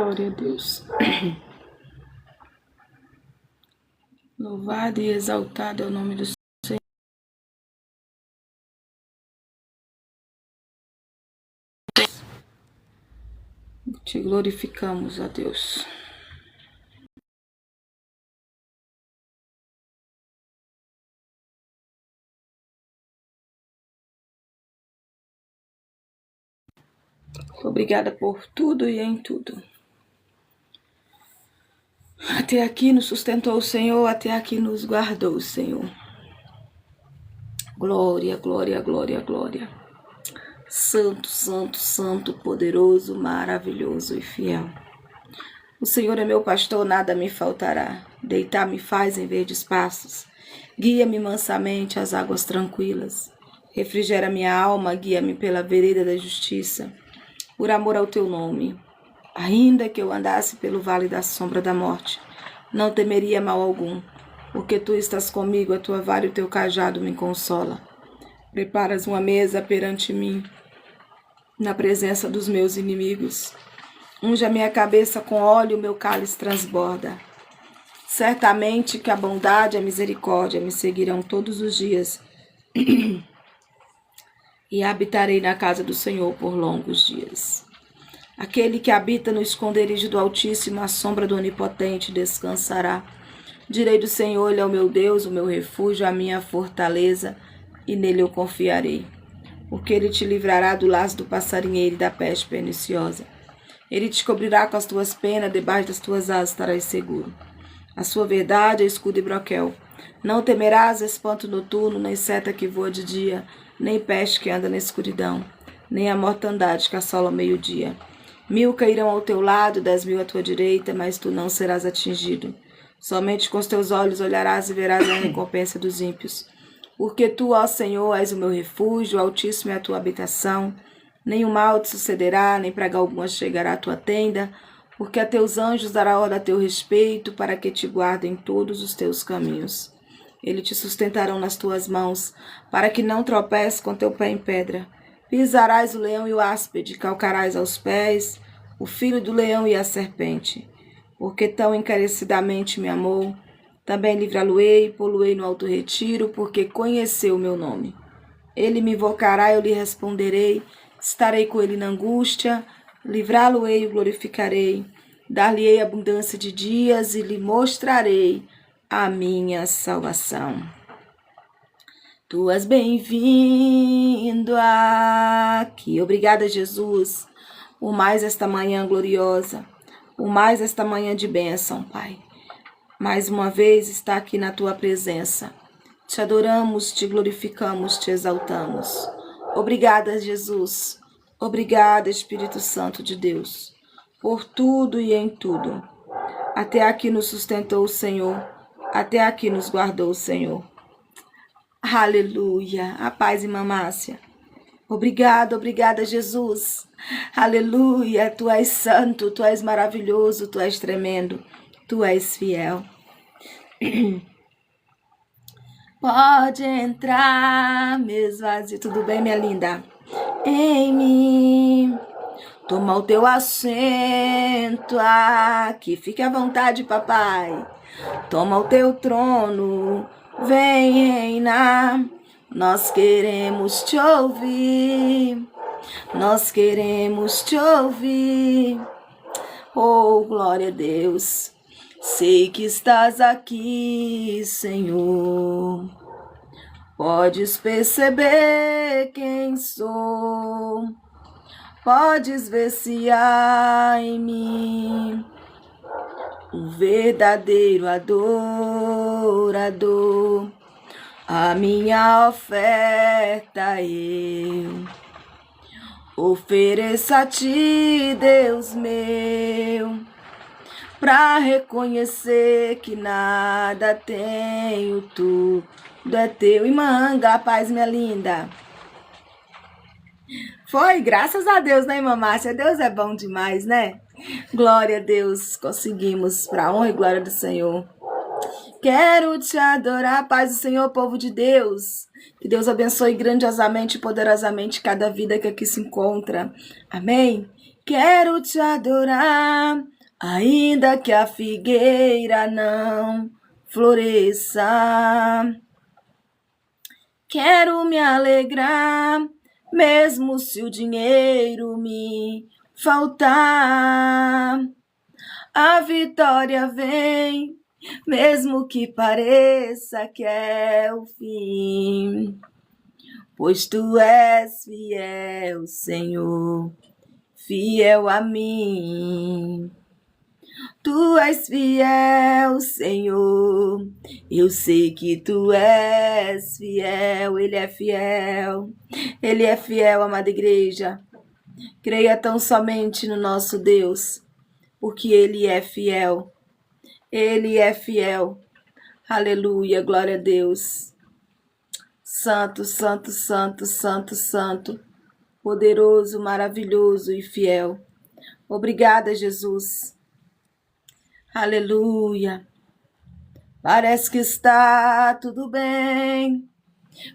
Glória a Deus. Louvado e exaltado é o nome do Senhor. Te glorificamos, ó Deus. Obrigada por tudo e em tudo. Até aqui nos sustentou o Senhor, até aqui nos guardou o Senhor. Glória, glória, glória, glória. Santo, santo, santo, poderoso, maravilhoso e fiel. O Senhor é meu pastor, nada me faltará. Deitar-me faz em verdes pastos. Guia-me mansamente às águas tranquilas. Refrigera minha alma, guia-me pela vereda da justiça. Por amor ao teu nome. Ainda que eu andasse pelo vale da sombra da morte, não temeria mal algum, porque tu estás comigo, a tua vara e o teu cajado me consola. Preparas uma mesa perante mim, na presença dos meus inimigos. Unge a minha cabeça com óleo, o meu cálice transborda. Certamente que a bondade e a misericórdia me seguirão todos os dias, e habitarei na casa do Senhor por longos dias. Aquele que habita no esconderijo do Altíssimo, à sombra do Onipotente, descansará. Direi do Senhor, Ele é o meu Deus, o meu refúgio, a minha fortaleza, e nele eu confiarei. Porque Ele te livrará do laço do passarinheiro e da peste perniciosa. Ele te cobrirá com as tuas penas, debaixo das tuas asas estarás seguro. A sua verdade é escudo e broquel. Não temerás espanto noturno, nem seta que voa de dia, nem peste que anda na escuridão, nem a mortandade que assola ao meio-dia. 1000 cairão ao teu lado, 10.000 à tua direita, mas tu não serás atingido. Somente com os teus olhos olharás e verás a recompensa dos ímpios. Porque tu, ó Senhor, és o meu refúgio, o Altíssimo é a tua habitação. Nenhum mal te sucederá, nem praga alguma chegará à tua tenda, porque a teus anjos dará ordem a teu respeito, para que te guardem todos os teus caminhos. Eles te sustentarão nas tuas mãos, para que não tropeces com teu pé em pedra. Pisarás o leão e o áspide, calcarás aos pés o filho do leão e a serpente. Porque tão encarecidamente me amou, também livrá-lo-ei e pô-lo-ei no alto retiro, porque conheceu o meu nome. Ele me invocará, eu lhe responderei, estarei com ele na angústia, livrá-lo-ei e glorificarei, dar-lhe-ei abundância de dias e lhe mostrarei a minha salvação. Tu és bem-vindo aqui. Obrigada, Jesus, por mais esta manhã gloriosa, por mais esta manhã de bênção, Pai. Mais uma vez está aqui na tua presença. Te adoramos, te glorificamos, te exaltamos. Obrigada, Jesus. Obrigada, Espírito Santo de Deus, por tudo e em tudo. Até aqui nos sustentou o Senhor, até aqui nos guardou o Senhor. Aleluia. A paz, irmã Márcia. Obrigada, obrigada, Jesus. Aleluia. Tu és santo, tu és maravilhoso, tu és tremendo, tu és fiel. Pode entrar, mesmo vazio. Tudo bem, minha linda? Em mim. Toma o teu assento aqui. Fique à vontade, papai. Toma o teu trono. Vem reinar. Nós queremos te ouvir. Nós queremos te ouvir. Oh, glória a Deus. Sei que estás aqui, Senhor. Podes perceber quem sou. Podes ver se há em mim um verdadeiro adorador. A minha oferta eu ofereço a ti, Deus meu, pra reconhecer que nada tenho, tudo é teu. E manga, paz, minha linda. Foi, graças a Deus, né, irmã Márcia? Deus é bom demais, né? Glória a Deus, conseguimos, pra honra e glória do Senhor. Quero te adorar, paz do Senhor, povo de Deus. Que Deus abençoe grandiosamente e poderosamente cada vida que aqui se encontra. Amém? Quero te adorar, ainda que a figueira não floresça. Quero me alegrar, mesmo se o dinheiro me faltar. A vitória vem, mesmo que pareça que é o fim. Pois tu és fiel, Senhor, fiel a mim. Tu és fiel, Senhor, eu sei que tu és fiel, Ele é fiel, amada igreja. Creia tão somente no nosso Deus, porque Ele é fiel, aleluia, glória a Deus. Santo, santo, santo, santo, santo, poderoso, maravilhoso e fiel. Obrigada, Jesus. Aleluia. Parece que está tudo bem,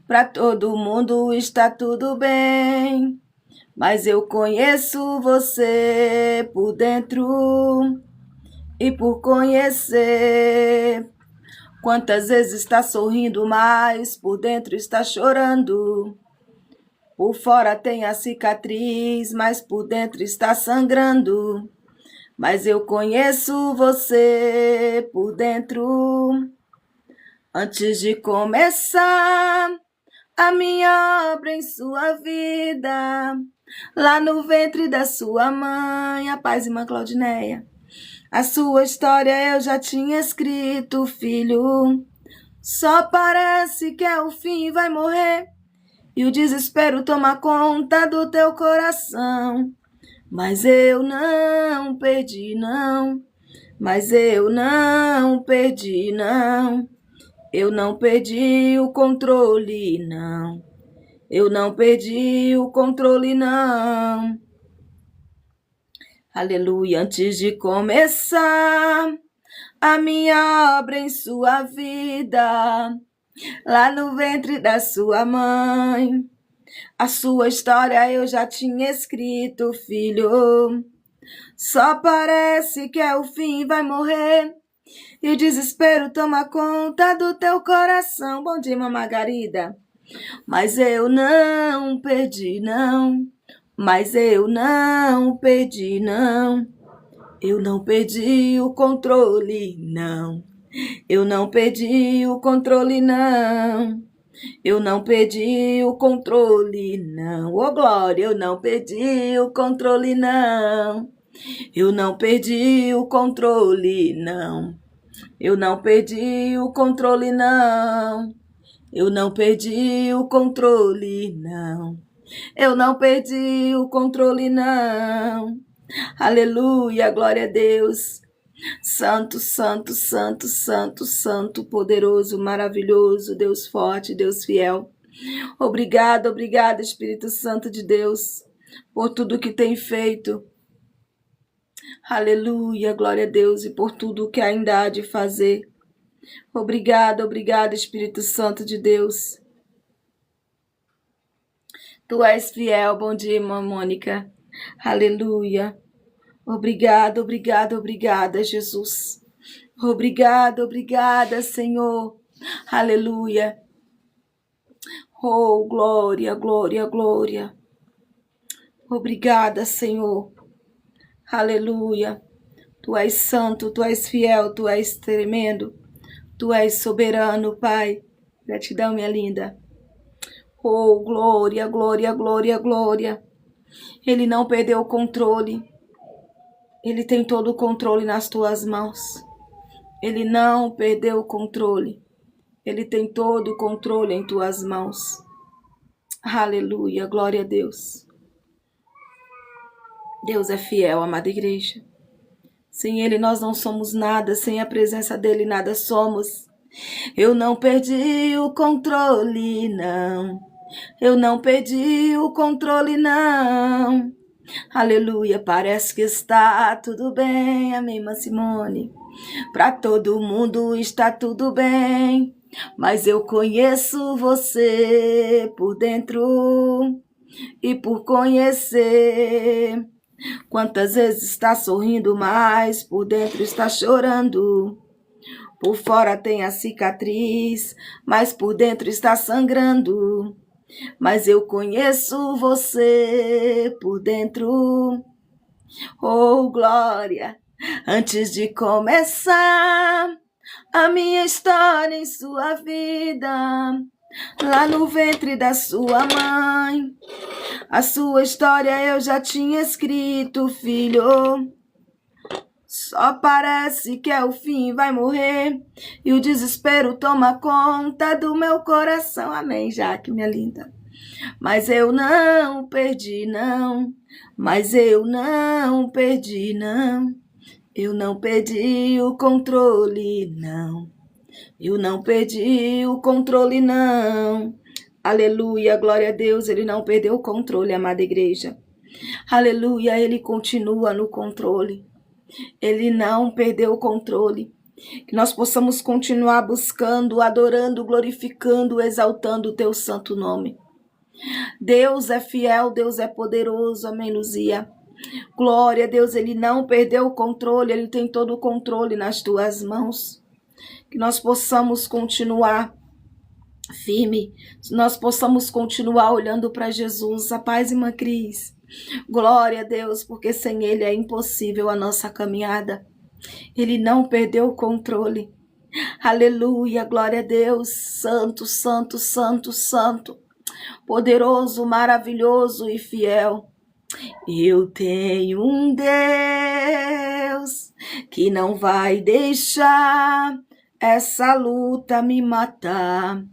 para todo mundo está tudo bem, mas eu conheço você por dentro e por conhecer. Quantas vezes está sorrindo, mas por dentro está chorando. Por fora tem a cicatriz, mas por dentro está sangrando. Mas eu conheço você por dentro. Antes de começar a minha obra em sua vida, lá no ventre da sua mãe, a paz, irmã Claudineia, a sua história eu já tinha escrito, filho. Só parece que é o fim, vai morrer, e o desespero toma conta do teu coração. Mas eu não perdi, não. Mas eu não perdi, não. Eu não perdi o controle, não. Eu não perdi o controle, não. Aleluia. Antes de começar a minha obra em sua vida, lá no ventre da sua mãe, a sua história eu já tinha escrito, filho. Só parece que é o fim, vai morrer, e o desespero toma conta do teu coração. Bom dia, irmã Margarida. Mas eu não perdi, não. Mas eu não perdi, não. Eu não perdi o controle, não. Eu não perdi o controle, não. Eu não perdi o controle, não. Ô, glória, eu não perdi o controle, não. Eu não perdi o controle, não. Eu não perdi o controle, não. Eu não perdi o controle, não. Eu não perdi o controle, não. Aleluia, glória a Deus. Santo, santo, santo, santo, santo, poderoso, maravilhoso, Deus forte, Deus fiel. Obrigada, obrigada, Espírito Santo de Deus, por tudo que tem feito. Aleluia, glória a Deus, e por tudo que ainda há de fazer. Obrigada, obrigada, Espírito Santo de Deus. Tu és fiel. Bom dia, irmã Mônica. Aleluia. Obrigada, obrigada, obrigada, Jesus. Obrigada, obrigada, Senhor. Aleluia. Oh, glória, glória, glória. Obrigada, Senhor. Aleluia. Tu és santo, tu és fiel, tu és tremendo. Tu és soberano, Pai. Gratidão, minha linda. Oh, glória, glória, glória, glória. Ele não perdeu o controle. Ele tem todo o controle nas tuas mãos. Ele não perdeu o controle. Ele tem todo o controle em tuas mãos. Aleluia, glória a Deus. Deus é fiel, amada igreja. Sem Ele nós não somos nada, sem a presença dEle nada somos. Eu não perdi o controle, não. Eu não perdi o controle, não. Aleluia, parece que está tudo bem, amém, irmã Simone. Para todo mundo está tudo bem, mas eu conheço você por dentro e por conhecer. Quantas vezes está sorrindo, mas por dentro está chorando. Por fora tem a cicatriz, mas por dentro está sangrando. Mas eu conheço você por dentro. Oh, glória! Antes de começar a minha história em sua vida, lá no ventre da sua mãe, a sua história eu já tinha escrito, filho. Só parece que é o fim, vai morrer, e o desespero toma conta do meu coração. Amém, Jaque, minha linda. Mas eu não perdi, não. Mas eu não perdi, não. Eu não perdi o controle, não. Eu não perdi o controle, não. Aleluia, glória a Deus, ele não perdeu o controle, amada igreja. Aleluia, ele continua no controle. Ele não perdeu o controle. Que nós possamos continuar buscando, adorando, glorificando, exaltando o teu santo nome. Deus é fiel, Deus é poderoso, amém, Luzia. Glória a Deus, ele não perdeu o controle, ele tem todo o controle nas tuas mãos. Que nós possamos continuar firme, nós possamos continuar olhando para Jesus. A paz, irmã Cris. Glória a Deus, porque sem ele é impossível a nossa caminhada. Ele não perdeu o controle. Aleluia, glória a Deus. Santo, santo, santo, santo. Poderoso, maravilhoso e fiel. Eu tenho um Deus que não vai deixar essa luta me matar,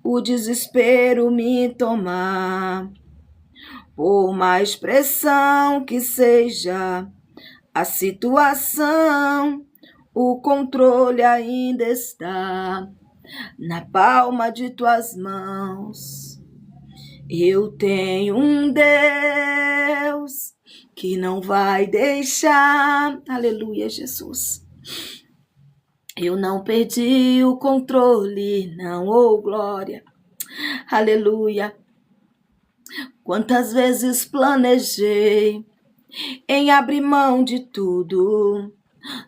o desespero me tomar. Por mais pressão que seja a situação, o controle ainda está na palma de tuas mãos. Eu tenho um Deus que não vai deixar. Aleluia, Jesus. Eu não perdi o controle, não, oh glória. Aleluia. Quantas vezes planejei em abrir mão de tudo.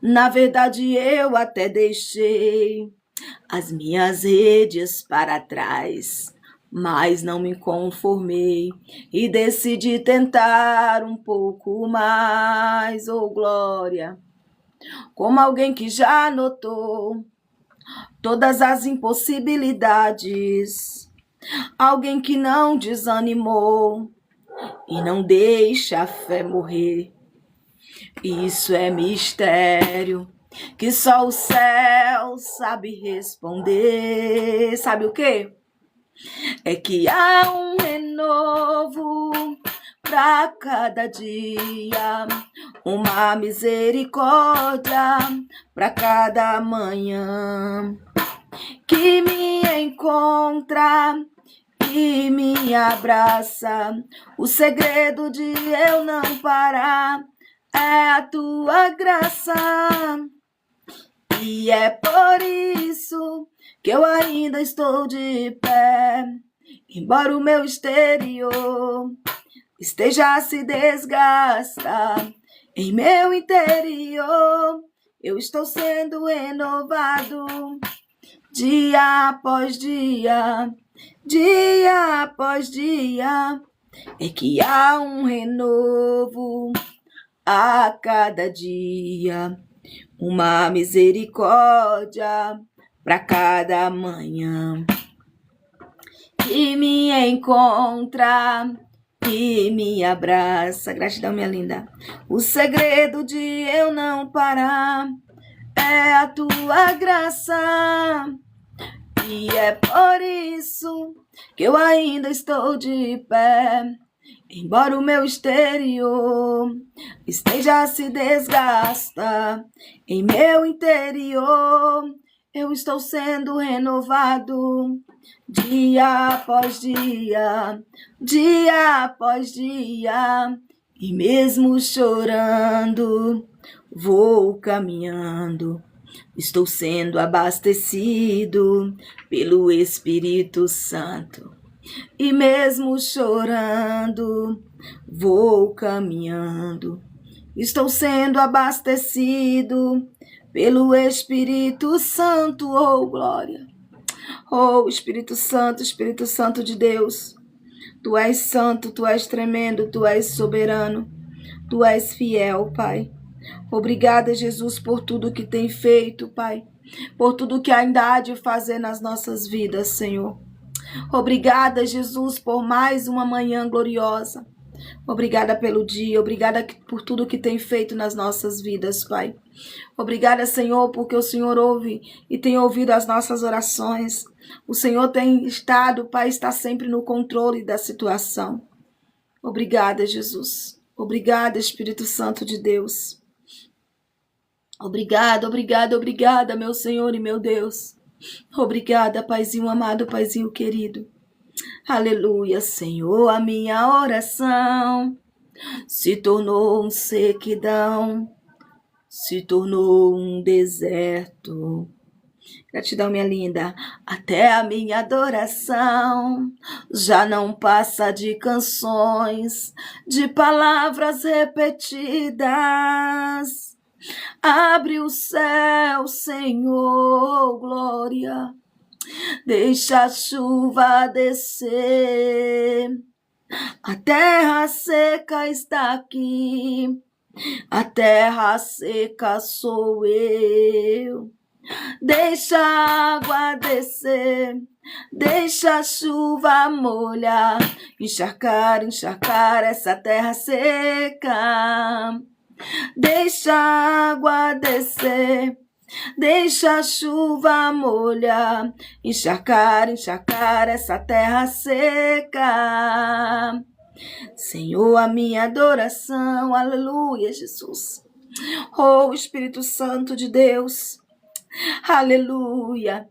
Na verdade eu até deixei as minhas redes para trás, mas não me conformei e decidi tentar um pouco mais, oh glória. Como alguém que já notou todas as impossibilidades, alguém que não desanimou e não deixa a fé morrer. Isso é mistério que só o céu sabe responder. Sabe o quê? É que há um renovo para cada dia, uma misericórdia para cada manhã, que me encontra e me abraça. O segredo de eu não parar é a tua graça. E é por isso que eu ainda estou de pé, embora o meu exterior esteja a se desgastar. Em meu interior eu estou sendo renovado, dia após dia, dia após dia. É que há um renovo a cada dia, uma misericórdia para cada manhã, que me encontra e me abraça. Gratidão, minha linda. O segredo de eu não parar é a tua graça, e é por isso que eu ainda estou de pé, embora o meu exterior esteja a se desgastar. Em meu interior eu estou sendo renovado, dia após dia, dia após dia. E mesmo chorando, vou caminhando. Estou sendo abastecido pelo Espírito Santo. e mesmo chorando, vou caminhando. Estou sendo abastecido pelo Espírito Santo, oh glória. Oh Espírito Santo de Deus, Tu és santo, Tu és tremendo, Tu és soberano, Tu és fiel, Pai. Obrigada, Jesus, por tudo que tem feito, Pai, por tudo que ainda há de fazer nas nossas vidas, Senhor. Obrigada, Jesus, por mais uma manhã gloriosa. Obrigada pelo dia, obrigada por tudo que tem feito nas nossas vidas, Pai. Obrigada, Senhor, porque o Senhor ouve e tem ouvido as nossas orações. O Senhor tem estado, Pai, está sempre no controle da situação. Obrigada, Jesus. Obrigada, Espírito Santo de Deus. Obrigada, obrigada, obrigada, meu Senhor e meu Deus. Obrigada, Paizinho amado, Paizinho querido. Aleluia, Senhor, a minha oração se tornou um sequidão, se tornou um deserto. Gratidão, minha linda. Até a minha adoração já não passa de canções, de palavras repetidas. Abre o céu, Senhor, glória. Deixa a chuva descer. A terra seca está aqui. A terra seca sou eu. Deixa a água descer. Deixa a chuva molhar. Encharcar, encharcar essa terra seca. Deixa a água descer. Deixa a chuva molhar, encharcar, encharcar essa terra seca. Senhor, a minha adoração, aleluia, Jesus. Oh, Espírito Santo de Deus, aleluia.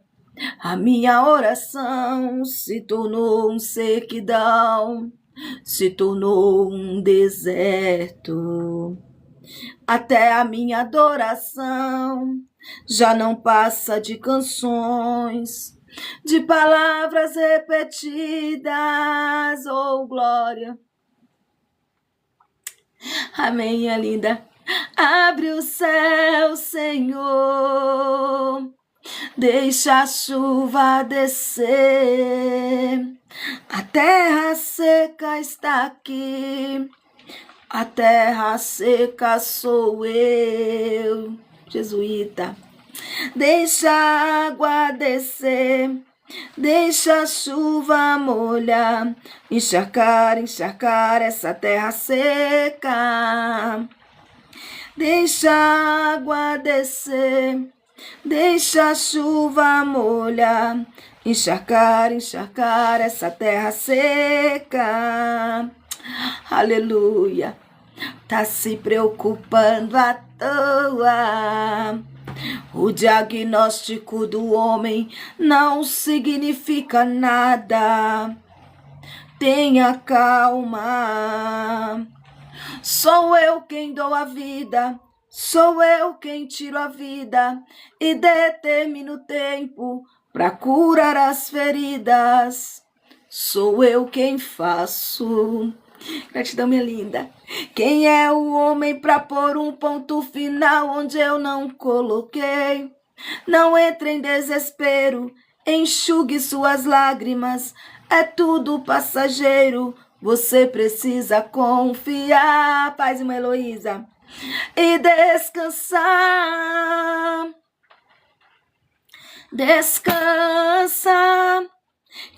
A minha oração se tornou um sequidão, se tornou um deserto. Até a minha adoração já não passa de canções, de palavras repetidas, oh glória. Amém, minha linda. Abre o céu, Senhor, deixa a chuva descer. A terra seca está aqui. A terra seca sou eu, jesuíta. Deixa a água descer, deixa a chuva molhar, encharcar, encharcar essa terra seca. Deixa a água descer, deixa a chuva molhar, encharcar, encharcar essa terra seca. Aleluia. Tá se preocupando à toa. O diagnóstico do homem não significa nada. Tenha calma. Sou eu quem dou a vida. Sou eu quem tiro a vida e determino o tempo para curar as feridas. Sou eu quem faço. Gratidão, minha linda. Quem é o homem para pôr um ponto final onde eu não coloquei? Não entre em desespero, enxugue suas lágrimas. É tudo passageiro, você precisa confiar. Paz, irmã Heloísa. E descansar. Descansa.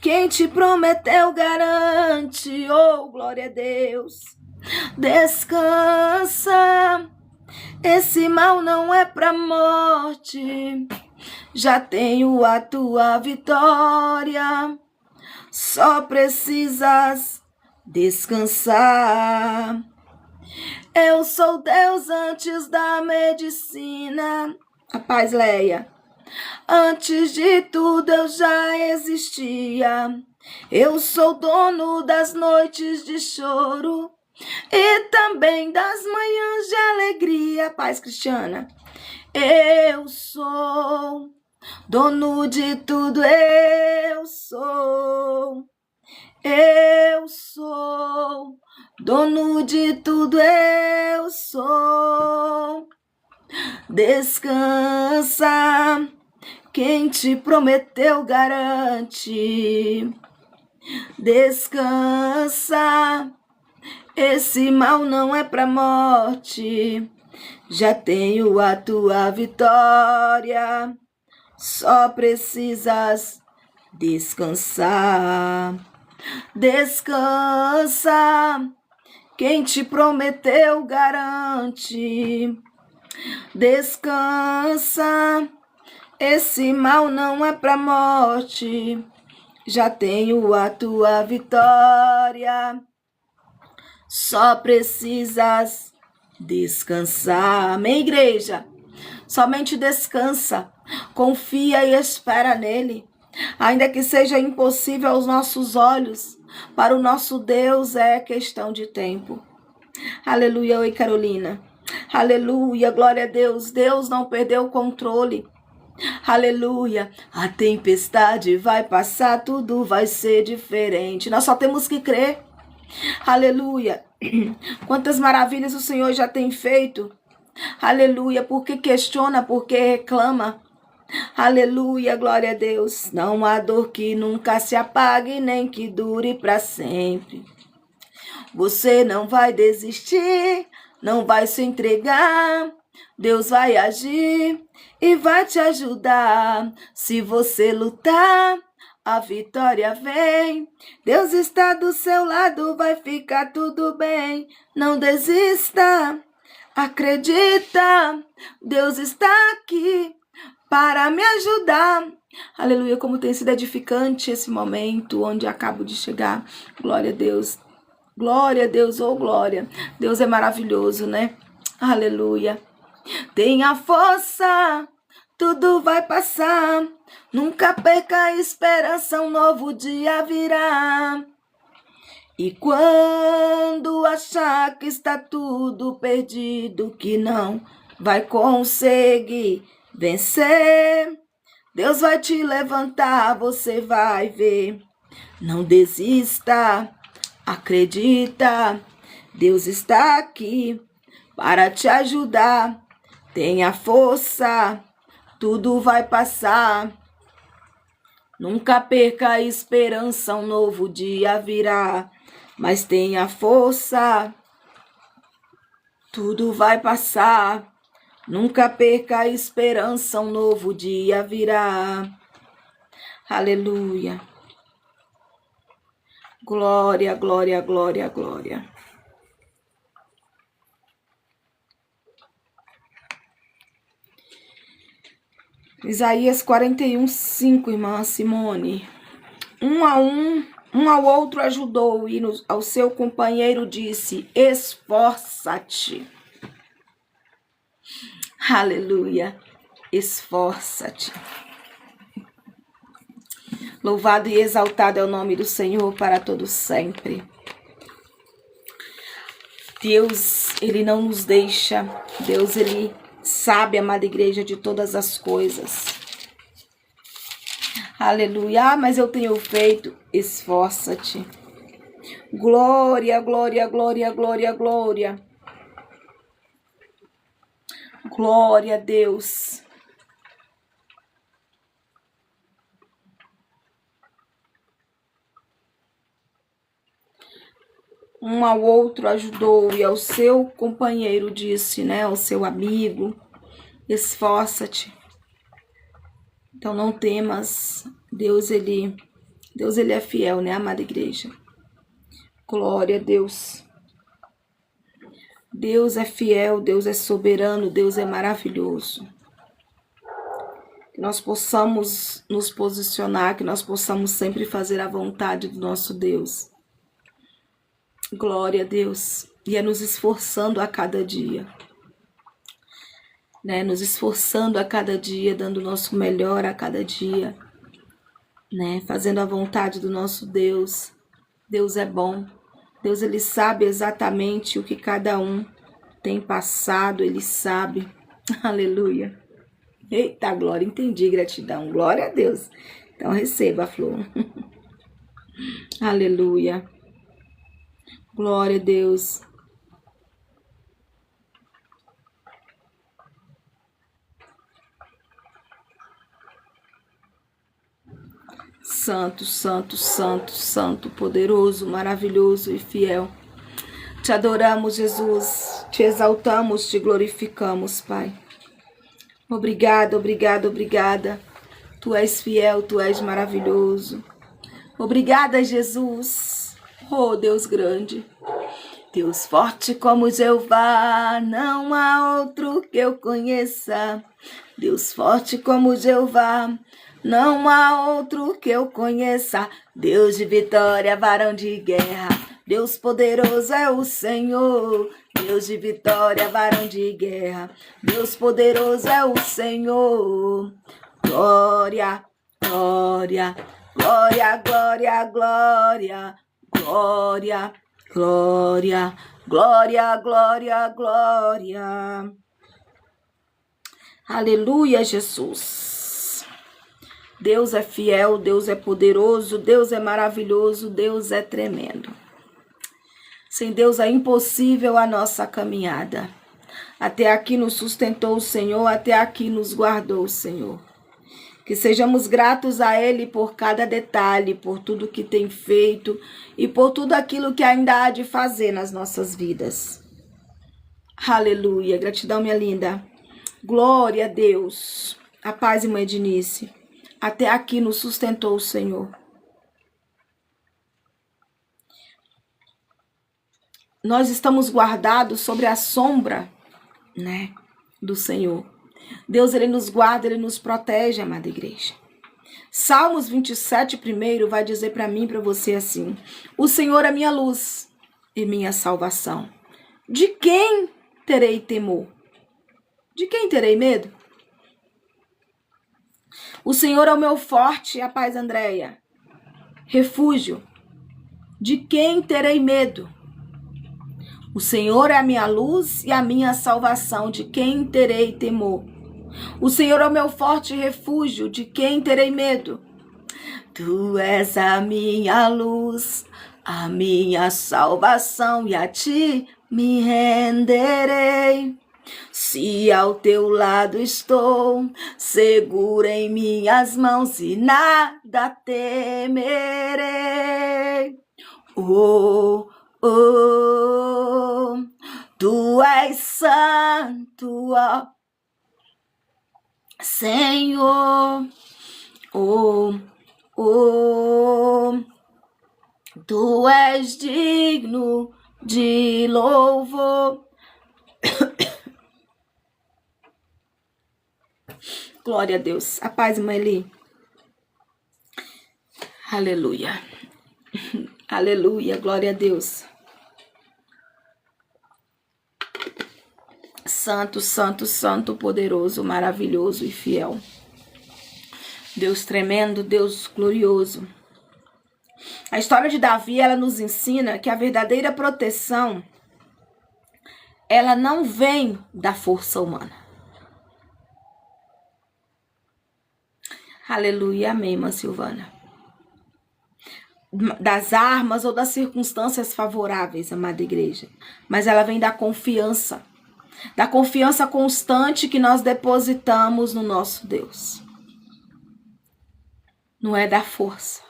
Quem te prometeu garante, oh glória a Deus. Descansa, esse mal não é pra morte, já tenho a tua vitória, só precisas descansar. Eu sou Deus antes da medicina. A paz, Leia. Antes de tudo eu já existia. Eu sou dono das noites de choro e também das manhãs de alegria. Paz, Cristiana. Eu sou dono de tudo, eu sou. Eu sou dono de tudo, eu sou. Descansa, quem te prometeu garante. Descansa, esse mal não é pra morte. Já tenho a tua vitória, só precisas descansar. Descansa, quem te prometeu garante. Descansa, esse mal não é pra morte. Já tenho a tua vitória, só precisas descansar. Amém, igreja? Somente descansa, confia e espera nele. Ainda que seja impossível aos nossos olhos, para o nosso Deus é questão de tempo. Aleluia, oi Carolina. Aleluia, glória a Deus. Deus não perdeu o controle. Aleluia, a tempestade vai passar, tudo vai ser diferente. Nós só temos que crer. Aleluia, quantas maravilhas o Senhor já tem feito. Aleluia, porque questiona, porque reclama. Aleluia, glória a Deus. Não há dor que nunca se apague, nem que dure para sempre. Você não vai desistir, não vai se entregar. Deus vai agir e vai te ajudar. Se você lutar, a vitória vem. Deus está do seu lado, vai ficar tudo bem. Não desista, acredita. Deus está aqui para me ajudar. Aleluia, como tem sido edificante esse momento onde acabo de chegar. Glória a Deus. Glória a Deus, oh glória. Deus é maravilhoso, né? Aleluia. Tenha força, tudo vai passar. Nunca perca a esperança, um novo dia virá. E quando achar que está tudo perdido, que não vai conseguir vencer, Deus vai te levantar, você vai ver. Não desista, acredita, Deus está aqui para te ajudar. Tenha força, tudo vai passar. Nunca perca a esperança, um novo dia virá. Mas tenha força, tudo vai passar. Nunca perca a esperança, um novo dia virá. Aleluia. Glória, glória, glória, glória. Isaías 41:5, irmã Simone. Um ao outro ajudou e ao seu companheiro disse: esforça-te. Aleluia. Esforça-te. Louvado e exaltado é o nome do Senhor para todo sempre. Deus, Ele não nos deixa. Deus, Ele sabe, amada igreja, de todas as coisas. Aleluia. Ah, mas eu tenho feito. Esforça-te. Glória, glória, glória, glória, glória. Glória a Deus. Um ao outro ajudou e ao seu companheiro disse, né, ao seu amigo, esforça-te. Então não temas, Deus ele é fiel, né, amada igreja? Glória a Deus. Deus é fiel, Deus é soberano, Deus é maravilhoso. Que nós possamos nos posicionar, que nós possamos sempre fazer a vontade do nosso Deus. Glória a Deus. E é nos esforçando a cada dia. Né? Nos esforçando a cada dia, dando o nosso melhor a cada dia. Né? Fazendo a vontade do nosso Deus. Deus é bom. Deus, Ele sabe exatamente o que cada um tem passado. Ele sabe. Aleluia. Eita, glória. Entendi, gratidão. Glória a Deus. Então receba a flor. Aleluia. Glória a Deus. Santo, santo, santo, santo, poderoso, maravilhoso e fiel. Te adoramos, Jesus. Te exaltamos, te glorificamos, Pai. Obrigada, obrigada, obrigada. Tu és fiel, tu és maravilhoso. Obrigada, Jesus. Oh, Deus grande. Deus forte como Jeová, não há outro que eu conheça. Deus forte como Jeová, não há outro que eu conheça. Deus de vitória, varão de guerra. Deus poderoso é o Senhor. Deus de vitória, varão de guerra. Deus poderoso é o Senhor. Glória, glória, glória, glória, glória, glória, glória, glória, glória, glória. Aleluia, Jesus. Deus é fiel, Deus é poderoso, Deus é maravilhoso, Deus é tremendo. Sem Deus é impossível a nossa caminhada. Até aqui nos sustentou o Senhor, até aqui nos guardou o Senhor. Que sejamos gratos a Ele por cada detalhe, por tudo que tem feito e por tudo aquilo que ainda há de fazer nas nossas vidas. Aleluia, gratidão, minha linda. Glória a Deus. A paz, irmã Ednice. Até aqui nos sustentou o Senhor. Nós estamos guardados sobre a sombra, né, do Senhor. Deus, Ele nos guarda, Ele nos protege, amada igreja. Salmos 27, primeiro, vai dizer para mim e para você assim: o Senhor é minha luz e minha salvação. De quem terei temor? De quem terei medo? O Senhor é o meu forte, a paz, Andréia, refúgio. De quem terei medo? O Senhor é a minha luz e a minha salvação. De quem terei temor? O Senhor é o meu forte refúgio. De quem terei medo? Tu és a minha luz, a minha salvação, e a ti me renderei. Se ao teu lado estou, segura em minhas mãos e nada temerei. Oh, oh, tu és santo, ó Senhor. Oh, oh, tu és digno de louvor. Glória a Deus. A paz, irmã Eli. Aleluia. Aleluia. Glória a Deus. Santo, santo, santo, poderoso, maravilhoso e fiel. Deus tremendo, Deus glorioso. A história de Davi, ela nos ensina que a verdadeira proteção, ela não vem da força humana. Aleluia, amém, irmã Silvana. Das armas ou das circunstâncias favoráveis, amada igreja. Mas ela vem da confiança constante que nós depositamos no nosso Deus. Não é da força,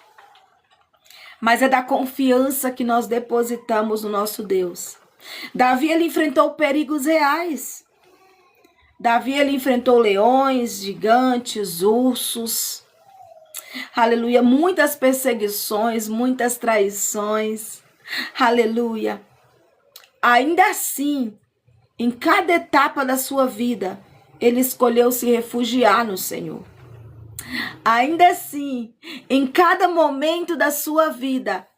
mas é da confiança que nós depositamos no nosso Deus. Davi, ele enfrentou perigos reais. Davi, ele enfrentou leões, gigantes, ursos. Aleluia, muitas perseguições, muitas traições. Aleluia. Ainda assim, em cada etapa da sua vida, ele escolheu se refugiar no Senhor. Ainda assim, em cada momento da sua vida,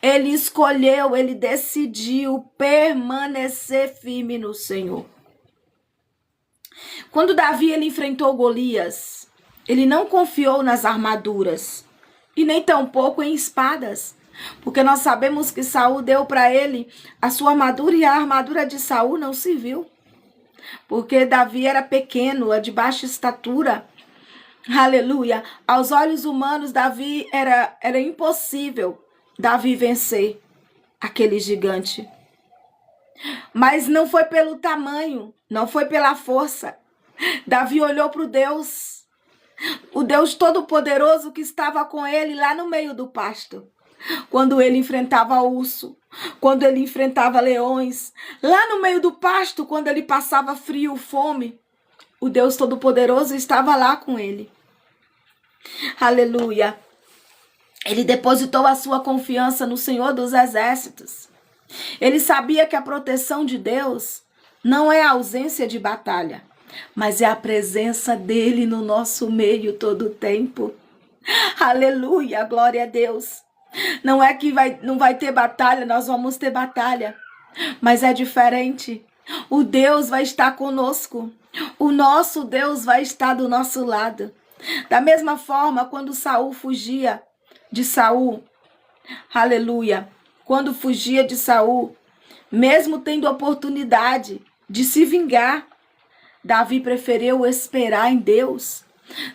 ele escolheu, ele decidiu permanecer firme no Senhor. Quando Davi, ele enfrentou Golias, ele não confiou nas armaduras e nem tampouco em espadas, porque nós sabemos que Saul deu para ele a sua armadura e a armadura de Saul não serviu, porque Davi era pequeno, de baixa estatura. Aleluia. Aos olhos humanos, era impossível Davi vencer aquele gigante. Mas não foi pelo tamanho, não foi pela força. Davi olhou para o Deus Todo-Poderoso que estava com ele lá no meio do pasto. Quando ele enfrentava urso, quando ele enfrentava leões, lá no meio do pasto, quando ele passava frio, fome, o Deus Todo-Poderoso estava lá com ele. Aleluia. Ele depositou a sua confiança no Senhor dos Exércitos. Ele sabia que a proteção de Deus não é a ausência de batalha, mas é a presença dele no nosso meio todo o tempo. Aleluia, glória a Deus. Não é que não vai ter batalha, nós vamos ter batalha, mas é diferente. O Deus vai estar conosco. O nosso Deus vai estar do nosso lado. Da mesma forma, quando Saul fugia de Saul, aleluia, quando fugia de Saul, mesmo tendo oportunidade de se vingar, Davi preferiu esperar em Deus.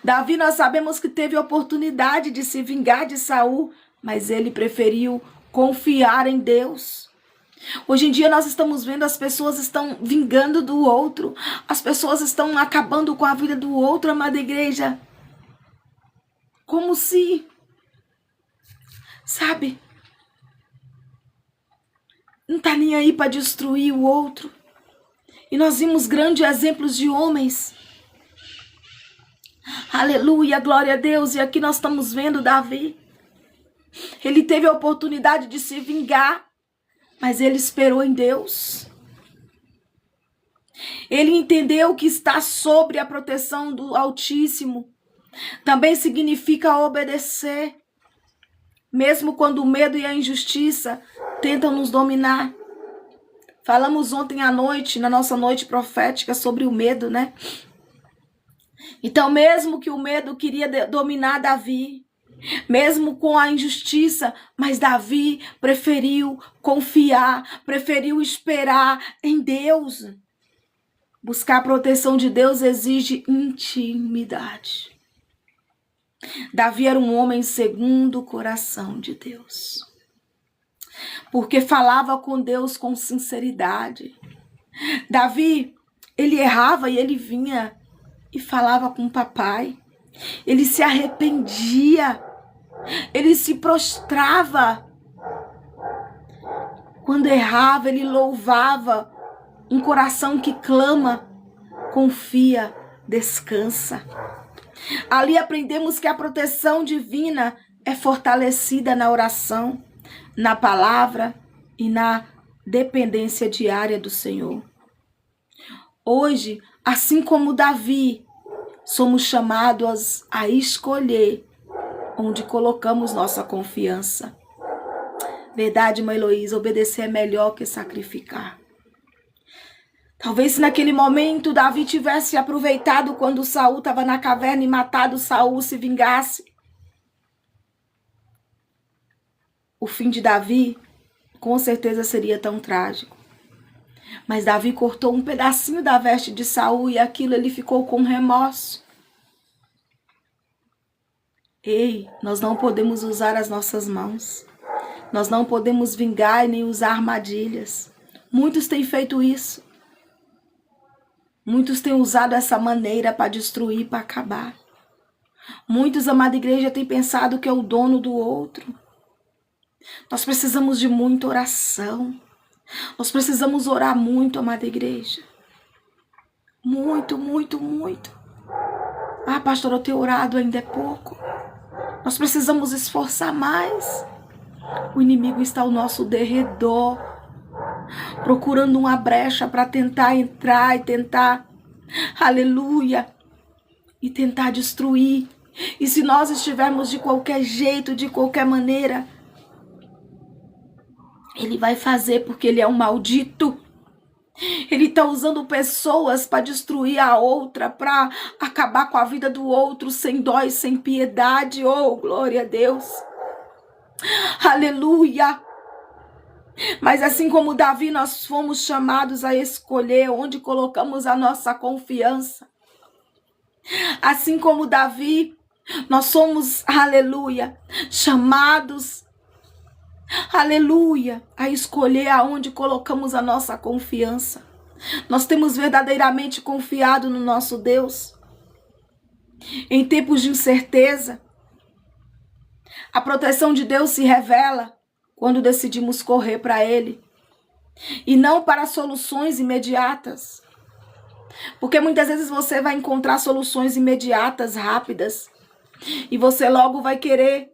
Davi, nós sabemos que teve oportunidade de se vingar de Saul, mas ele preferiu confiar em Deus. Hoje em dia nós estamos vendo as pessoas estão vingando do outro, as pessoas estão acabando com a vida do outro, amada igreja. Como se, sabe, não tá nem aí para destruir o outro. E nós vimos grandes exemplos de homens. Aleluia, glória a Deus. E aqui nós estamos vendo Davi. Ele teve a oportunidade de se vingar, mas ele esperou em Deus. Ele entendeu que estar sobre a proteção do Altíssimo também significa obedecer, mesmo quando o medo e a injustiça tentam nos dominar. Falamos ontem à noite, na nossa noite profética, sobre o medo, né? Então, mesmo que o medo queria dominar Davi, mesmo com a injustiça, mas Davi preferiu confiar, preferiu esperar em Deus. Buscar a proteção de Deus exige intimidade. Davi era um homem segundo o coração de Deus, porque falava com Deus com sinceridade. Davi, ele errava e ele vinha e falava com o papai. Ele se arrependia, ele se prostrava. Quando errava, ele louvava. Um coração que clama, confia, descansa. Ali aprendemos que a proteção divina é fortalecida na oração, na palavra e na dependência diária do Senhor. Hoje, assim como Davi, somos chamados a escolher onde colocamos nossa confiança. Verdade, irmã Heloísa, obedecer é melhor que sacrificar. Talvez se naquele momento Davi tivesse aproveitado quando Saul estava na caverna e matado Saul, se vingasse. O fim de Davi com certeza seria tão trágico. Mas Davi cortou um pedacinho da veste de Saul e aquilo ele ficou com remorso. Ei, nós não podemos usar as nossas mãos. Nós não podemos vingar e nem usar armadilhas. Muitos têm feito isso. Muitos têm usado essa maneira para destruir, para acabar. Muitos, amada igreja, têm pensado que é o dono do outro. Nós precisamos de muita oração. Nós precisamos orar muito, amada igreja. Muito, muito, muito. Ah, pastor, eu tenho orado ainda é pouco. Nós precisamos esforçar mais. O inimigo está ao nosso derredor, procurando uma brecha para tentar entrar e tentar, aleluia, e tentar destruir. E se nós estivermos de qualquer jeito, de qualquer maneira, ele vai fazer porque ele é um maldito. Ele está usando pessoas para destruir a outra, para acabar com a vida do outro sem dó e sem piedade. Oh, glória a Deus. Aleluia. Mas assim como Davi, nós fomos chamados a escolher onde colocamos a nossa confiança. Assim como Davi, nós somos, aleluia, chamados, aleluia, a escolher aonde colocamos a nossa confiança. Nós temos verdadeiramente confiado no nosso Deus. Em tempos de incerteza, a proteção de Deus se revela quando decidimos correr para Ele e não para soluções imediatas. Porque muitas vezes você vai encontrar soluções imediatas, rápidas, e você logo vai querer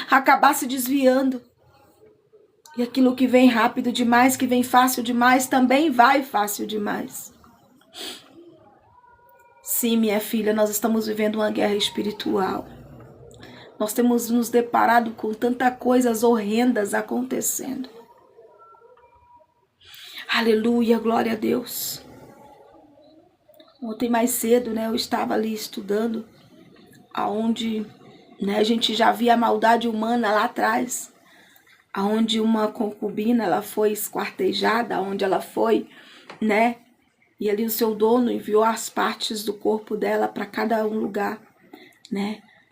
acabar se desviando. E aquilo que vem rápido demais, que vem fácil demais, também vai fácil demais. Sim, minha filha, nós estamos vivendo uma guerra espiritual. Nós temos nos deparado com tantas coisas horrendas acontecendo. Aleluia, glória a Deus. Ontem mais cedo, eu estava ali estudando, aonde, a gente já via a maldade humana lá atrás, aonde uma concubina, ela foi esquartejada, aonde ela foi, e ali o seu dono enviou as partes do corpo dela para cada um lugar,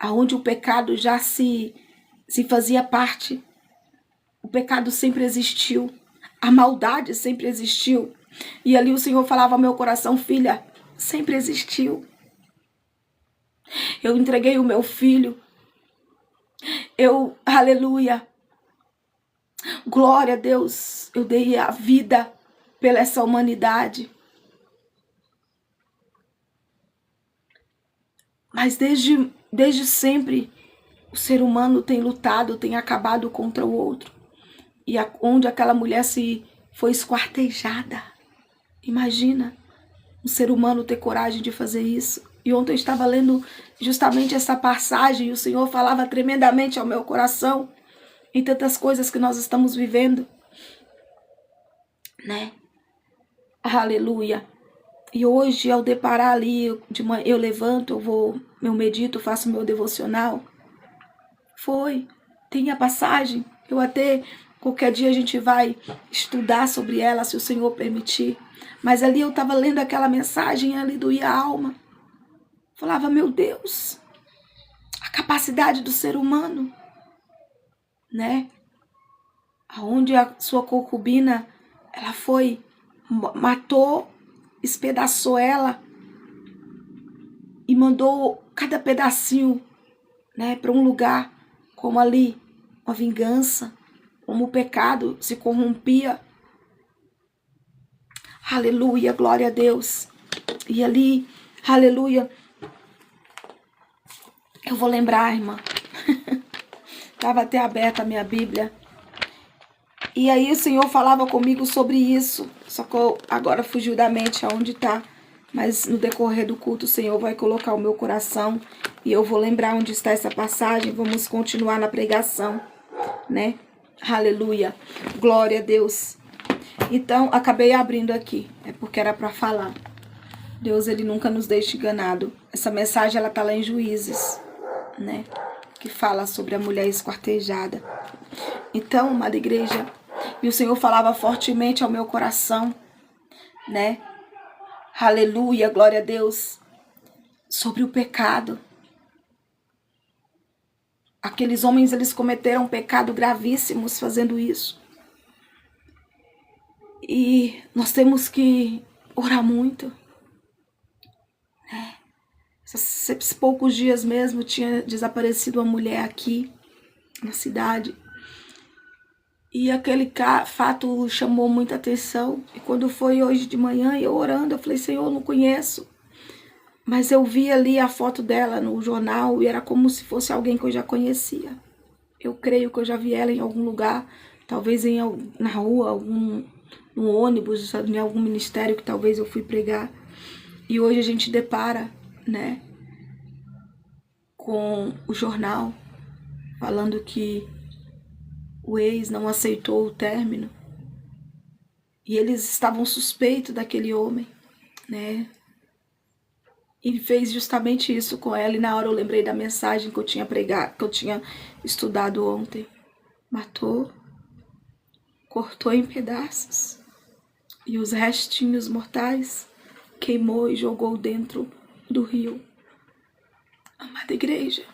aonde o pecado já se fazia parte. O pecado sempre existiu, a maldade sempre existiu. E ali o Senhor falava ao meu coração: filha, sempre existiu. Eu entreguei o meu filho. Aleluia, glória a Deus, eu dei a vida pela essa humanidade. Mas desde sempre, o ser humano tem lutado, tem acabado contra o outro. E onde aquela mulher foi esquartejada. Imagina um ser humano ter coragem de fazer isso. E ontem eu estava lendo justamente essa passagem e o Senhor falava tremendamente ao meu coração em tantas coisas que nós estamos vivendo, Aleluia. E hoje, ao deparar ali, de manhã, eu levanto, eu medito, faço meu devocional. Tem a passagem, qualquer dia a gente vai estudar sobre ela, se o Senhor permitir. Mas ali eu estava lendo aquela mensagem, ali doía a alma. Falava, meu Deus, a capacidade do ser humano, Aonde a sua concubina, ela matou, espedaçou ela e mandou cada pedacinho, para um lugar, como ali, uma vingança, como o pecado se corrompia. Aleluia, glória a Deus. E ali, aleluia, eu vou lembrar, irmã. Estava até aberta a minha Bíblia. E aí o Senhor falava comigo sobre isso. Só que agora fugiu da mente aonde está. Mas no decorrer do culto o Senhor vai colocar o meu coração. E eu vou lembrar onde está essa passagem. Vamos continuar na pregação, Aleluia. Glória a Deus. Então, acabei abrindo aqui. É porque era para falar. Deus, Ele nunca nos deixa enganado. Essa mensagem, ela está lá em Juízes, que fala sobre a mulher esquartejada. Então, amada igreja, e o Senhor falava fortemente ao meu coração, Aleluia, glória a Deus, sobre o pecado. Aqueles homens, eles cometeram um pecado gravíssimos fazendo isso. E nós temos que orar muito. Esses poucos dias mesmo tinha desaparecido uma mulher aqui na cidade. E aquele fato chamou muita atenção. E quando foi hoje de manhã, eu orando, eu falei, Senhor, eu não conheço. Mas eu vi ali a foto dela no jornal e era como se fosse alguém que eu já conhecia. Eu creio que eu já vi ela em algum lugar, talvez na rua, no ônibus, em algum ministério que talvez eu fui pregar. E hoje a gente depara, com o jornal falando que o ex não aceitou o término. E eles estavam suspeitos daquele homem, E fez justamente isso com ela. E na hora eu lembrei da mensagem que eu tinha pregado, que eu tinha estudado ontem. Matou, cortou em pedaços. E os restinhos mortais queimou e jogou dentro do rio. Amada igreja,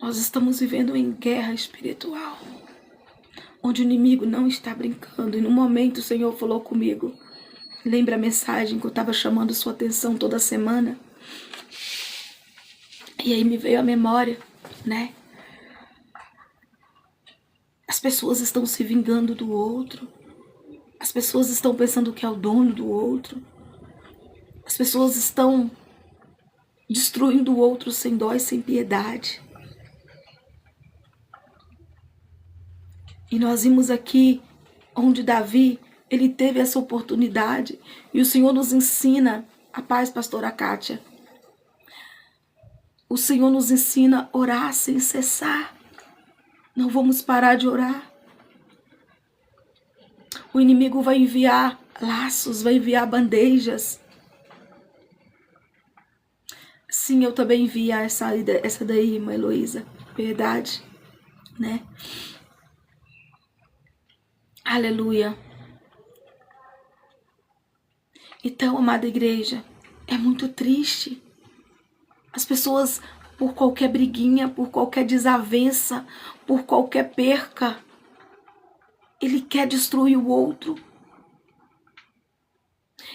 nós estamos vivendo em guerra espiritual, onde o inimigo não está brincando. E no momento o Senhor falou comigo, lembra a mensagem que eu estava chamando sua atenção toda semana? E aí me veio a memória, né? As pessoas estão se vingando do outro. As pessoas estão pensando que é o dono do outro. As pessoas estão destruindo o outro sem dó e sem piedade. E nós vimos aqui onde Davi, ele teve essa oportunidade. E o Senhor nos ensina, a paz, pastora Kátia. O Senhor nos ensina a orar sem cessar. Não vamos parar de orar. O inimigo vai enviar laços, vai enviar bandejas. Sim, eu também vi essa daí, irmã Heloísa. Verdade, né? Aleluia. Então, amada igreja, é muito triste. As pessoas, por qualquer briguinha, por qualquer desavença, por qualquer perca, ele quer destruir o outro.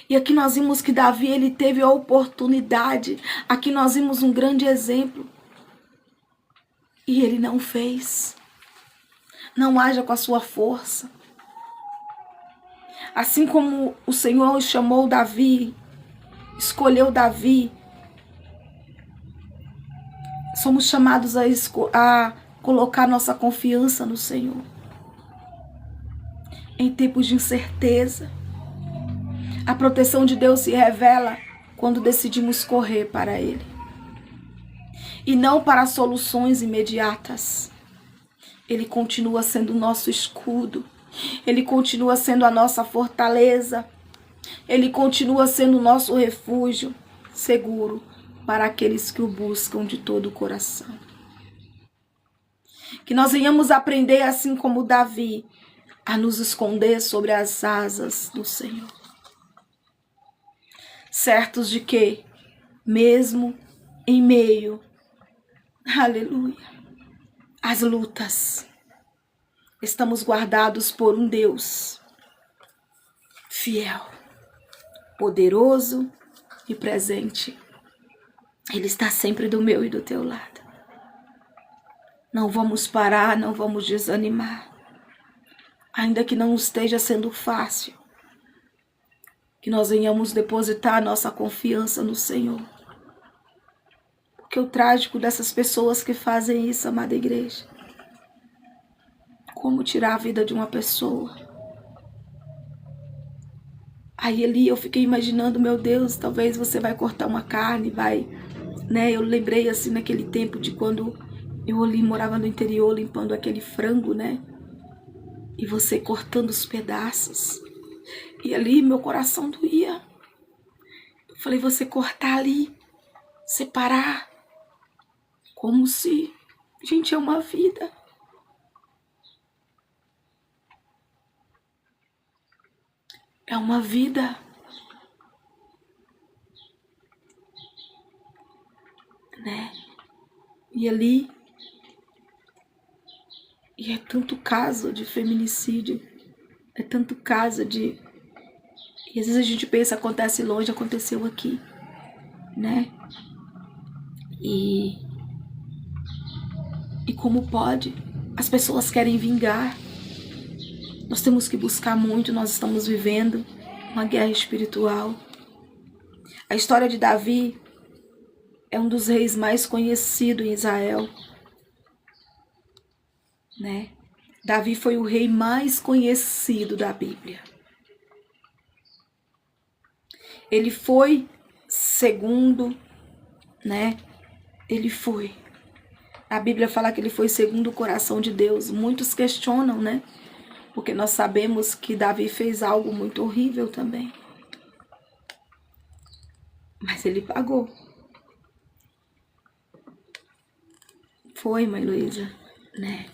E aqui nós vimos que Davi, ele teve a oportunidade. Aqui nós vimos um grande exemplo. E ele não fez. Não haja com a sua força. Assim como o Senhor chamou Davi, escolheu Davi, somos chamados a colocar nossa confiança no Senhor. Em tempos de incerteza, a proteção de Deus se revela quando decidimos correr para Ele. E não para soluções imediatas. Ele continua sendo o nosso escudo. Ele continua sendo a nossa fortaleza. Ele continua sendo o nosso refúgio seguro para aqueles que o buscam de todo o coração. Que nós venhamos aprender, assim como Davi, a nos esconder sobre as asas do Senhor. Certos de que, mesmo em meio, aleluia, às lutas, estamos guardados por um Deus fiel, poderoso e presente. Ele está sempre do meu e do teu lado. Não vamos parar, não vamos desanimar. Ainda que não esteja sendo fácil, que nós venhamos depositar a nossa confiança no Senhor. Porque o trágico dessas pessoas que fazem isso, amada igreja, como tirar a vida de uma pessoa? Aí ali eu fiquei imaginando, meu Deus, talvez você vai cortar uma carne, vai, né? Eu lembrei assim naquele tempo de quando eu ali morava no interior limpando aquele frango, né? E você cortando os pedaços. E ali meu coração doía. Eu falei, você cortar ali, separar, como se, gente, é uma vida. É uma vida. Né? E ali, e é tanto caso de feminicídio, é tanto caso de... E às vezes a gente pensa, acontece longe, aconteceu aqui, né? E como pode? As pessoas querem vingar. Nós temos que buscar muito, nós estamos vivendo uma guerra espiritual. A história de Davi é um dos reis mais conhecidos em Israel, né? Davi foi o rei mais conhecido da Bíblia. Ele foi segundo, né? Ele foi. A Bíblia fala que ele foi segundo o coração de Deus. Muitos questionam, né? Porque nós sabemos que Davi fez algo muito horrível também. Mas ele pagou. Foi, mãe Luísa, né?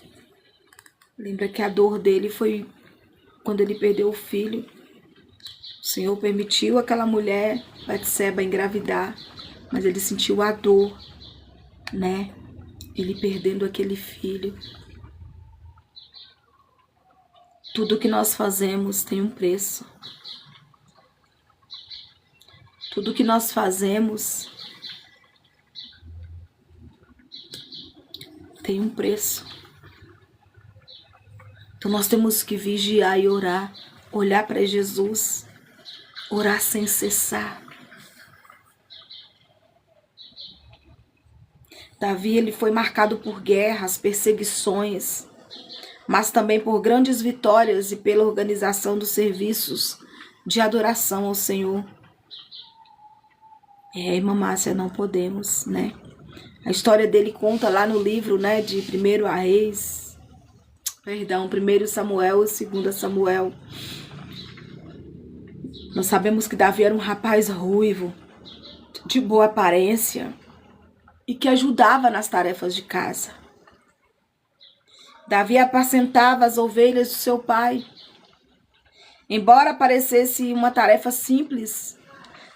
Lembra que a dor dele foi quando ele perdeu o filho. O Senhor permitiu aquela mulher, Batseba, engravidar. mas ele sentiu a dor, né? Ele perdendo aquele filho. Tudo que nós fazemos tem um preço. Tudo que nós fazemos tem um preço. Então nós temos que vigiar e orar, olhar para Jesus, orar sem cessar. Davi, ele foi marcado por guerras, perseguições, mas também por grandes vitórias e pela organização dos serviços de adoração ao Senhor. Irmã Márcia, não podemos, né? A história dele conta lá no livro, né, de 1 Samuel e 2 Samuel. Nós sabemos que Davi era um rapaz ruivo, de boa aparência e que ajudava nas tarefas de casa. Davi apacentava as ovelhas do seu pai. Embora parecesse uma tarefa simples,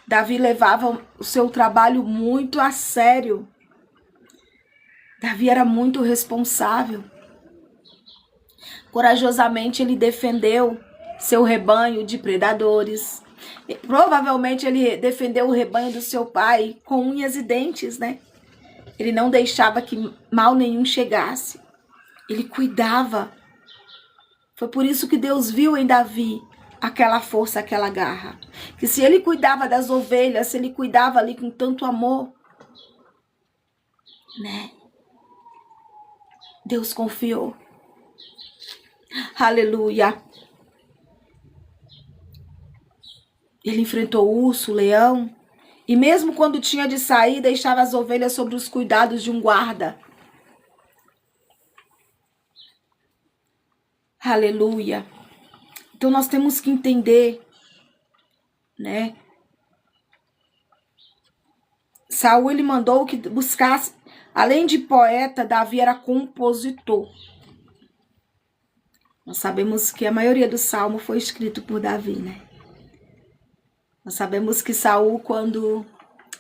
Davi levava o seu trabalho muito a sério. Davi era muito responsável. Corajosamente ele defendeu seu rebanho de predadores. Provavelmente ele defendeu o rebanho do seu pai com unhas e dentes, né? Ele não deixava que mal nenhum chegasse. Ele cuidava. Foi por isso que Deus viu em Davi aquela força, aquela garra. Que se ele cuidava das ovelhas, se ele cuidava ali com tanto amor, né? Deus confiou. Aleluia. Ele enfrentou o urso, o leão, e mesmo quando tinha de sair, deixava as ovelhas sob os cuidados de um guarda. Aleluia. Então nós temos que entender, né? Saul, ele mandou que buscasse, além de poeta, Davi era compositor. Nós sabemos que a maioria do salmo foi escrito por Davi, né? Nós sabemos que Saul, quando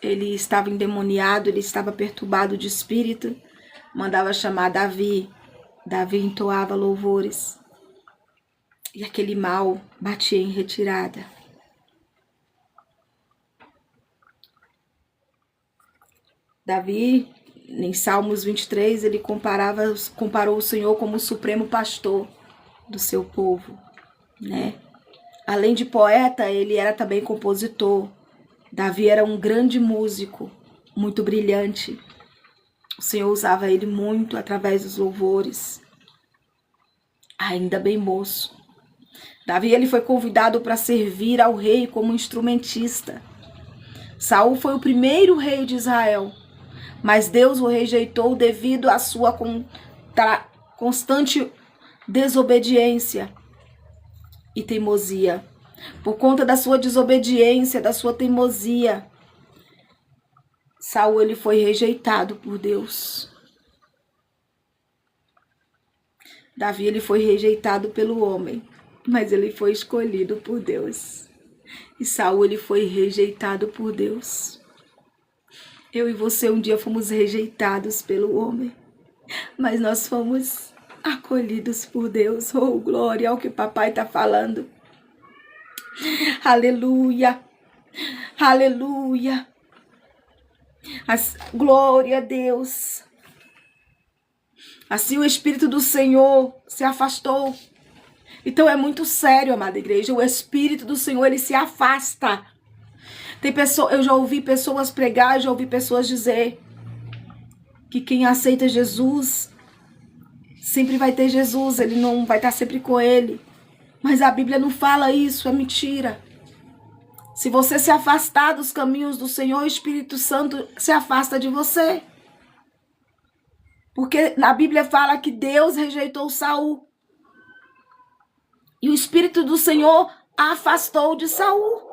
ele estava endemoniado, ele estava perturbado de espírito, mandava chamar Davi. Davi entoava louvores. E aquele mal batia em retirada. Davi, em Salmos 23, ele comparou o Senhor como o supremo pastor do seu povo, né? Além de poeta, ele era também compositor. Davi era um grande músico, muito brilhante. O Senhor usava ele muito através dos louvores. Ainda bem moço. Davi, ele foi convidado para servir ao rei como instrumentista. Saul foi o primeiro rei de Israel, mas Deus o rejeitou devido à sua constante desobediência e teimosia. Por conta da sua desobediência, da sua teimosia, Saul, ele foi rejeitado por Deus. Davi, ele foi rejeitado pelo homem, mas ele foi escolhido por Deus. E Saul, ele foi rejeitado por Deus. Eu e você um dia fomos rejeitados pelo homem, mas nós fomos acolhidos por Deus. Oh, glória ao que o papai está falando. Aleluia. Aleluia. Glória a Deus. Assim o Espírito do Senhor se afastou. Então é muito sério, amada igreja. O Espírito do Senhor, ele se afasta. Eu já ouvi pessoas pregar, já ouvi pessoas dizer que quem aceita Jesus sempre vai ter Jesus, ele não vai estar sempre com ele. Mas a Bíblia não fala isso, é mentira. Se você se afastar dos caminhos do Senhor, o Espírito Santo se afasta de você. Porque na Bíblia fala que Deus rejeitou Saul. E o Espírito do Senhor afastou de Saul.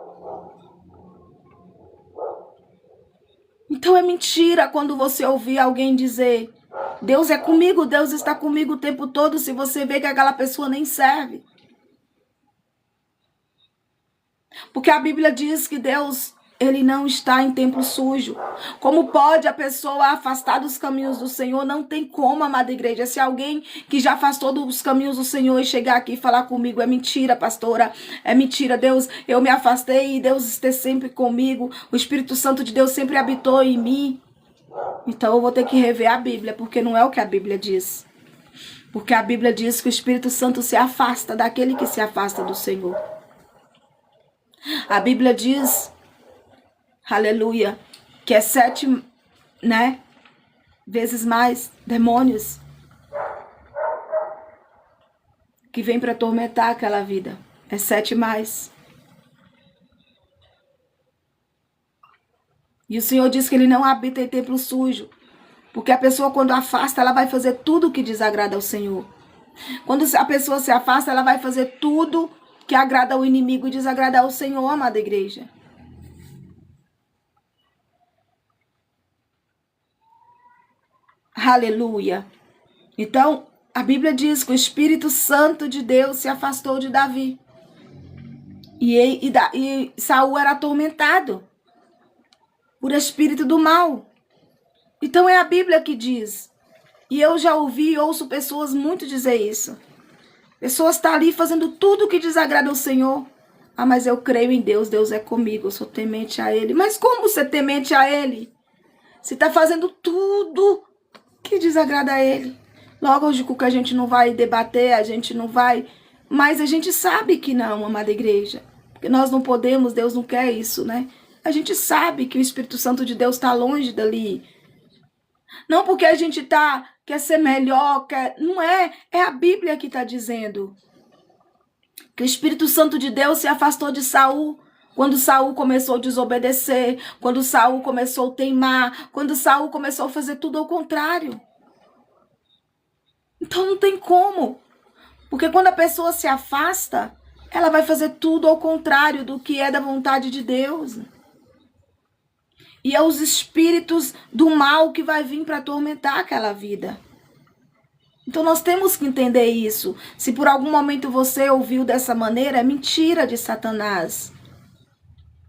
Então é mentira quando você ouvir alguém dizer: Deus é comigo, Deus está comigo o tempo todo, se você vê que aquela pessoa nem serve. Porque a Bíblia diz que Deus ele não está em templo sujo. Como pode a pessoa afastar dos caminhos do Senhor? Não tem como, amada igreja. Se alguém que já afastou dos caminhos do Senhor e chegar aqui e falar comigo, é mentira, pastora, é mentira, Deus, eu me afastei e Deus está sempre comigo, o Espírito Santo de Deus sempre habitou em mim. Então eu vou ter que rever a Bíblia, porque não é o que a Bíblia diz. Porque a Bíblia diz que o Espírito Santo se afasta daquele que se afasta do Senhor. A Bíblia diz, aleluia, que é 7, né, vezes mais demônios que vem para atormentar aquela vida. É 7 mais. E o Senhor diz que ele não habita em templo sujo. Porque a pessoa, quando afasta, ela vai fazer tudo o que desagrada ao Senhor. Quando a pessoa se afasta, ela vai fazer tudo que agrada ao inimigo e desagrada ao Senhor, amada igreja. Aleluia. Então, a Bíblia diz que o Espírito Santo de Deus se afastou de Davi. E Saul era atormentado por espírito do mal. Então é a Bíblia que diz. E eu já ouvi e ouço pessoas muito dizer isso. Pessoas estão ali fazendo tudo o que desagrada ao Senhor. Ah, mas eu creio em Deus, Deus é comigo, eu sou temente a Ele. Mas como ser temente a Ele? Se está fazendo tudo que desagrada a Ele. Lógico que a gente não vai debater, a gente não vai... Mas a gente sabe que não, amada igreja. Porque nós não podemos, Deus não quer isso, né? A gente sabe que o Espírito Santo de Deus está longe dali. Não porque a gente quer ser melhor, não é. É a Bíblia que está dizendo. Que o Espírito Santo de Deus se afastou de Saul. Quando Saul começou a desobedecer. Quando Saul começou a teimar. Quando Saul começou a fazer tudo ao contrário. Então não tem como. Porque quando a pessoa se afasta, ela vai fazer tudo ao contrário do que é da vontade de Deus. E é os espíritos do mal que vai vir para atormentar aquela vida. Então nós temos que entender isso. Se por algum momento você ouviu dessa maneira, é mentira de Satanás.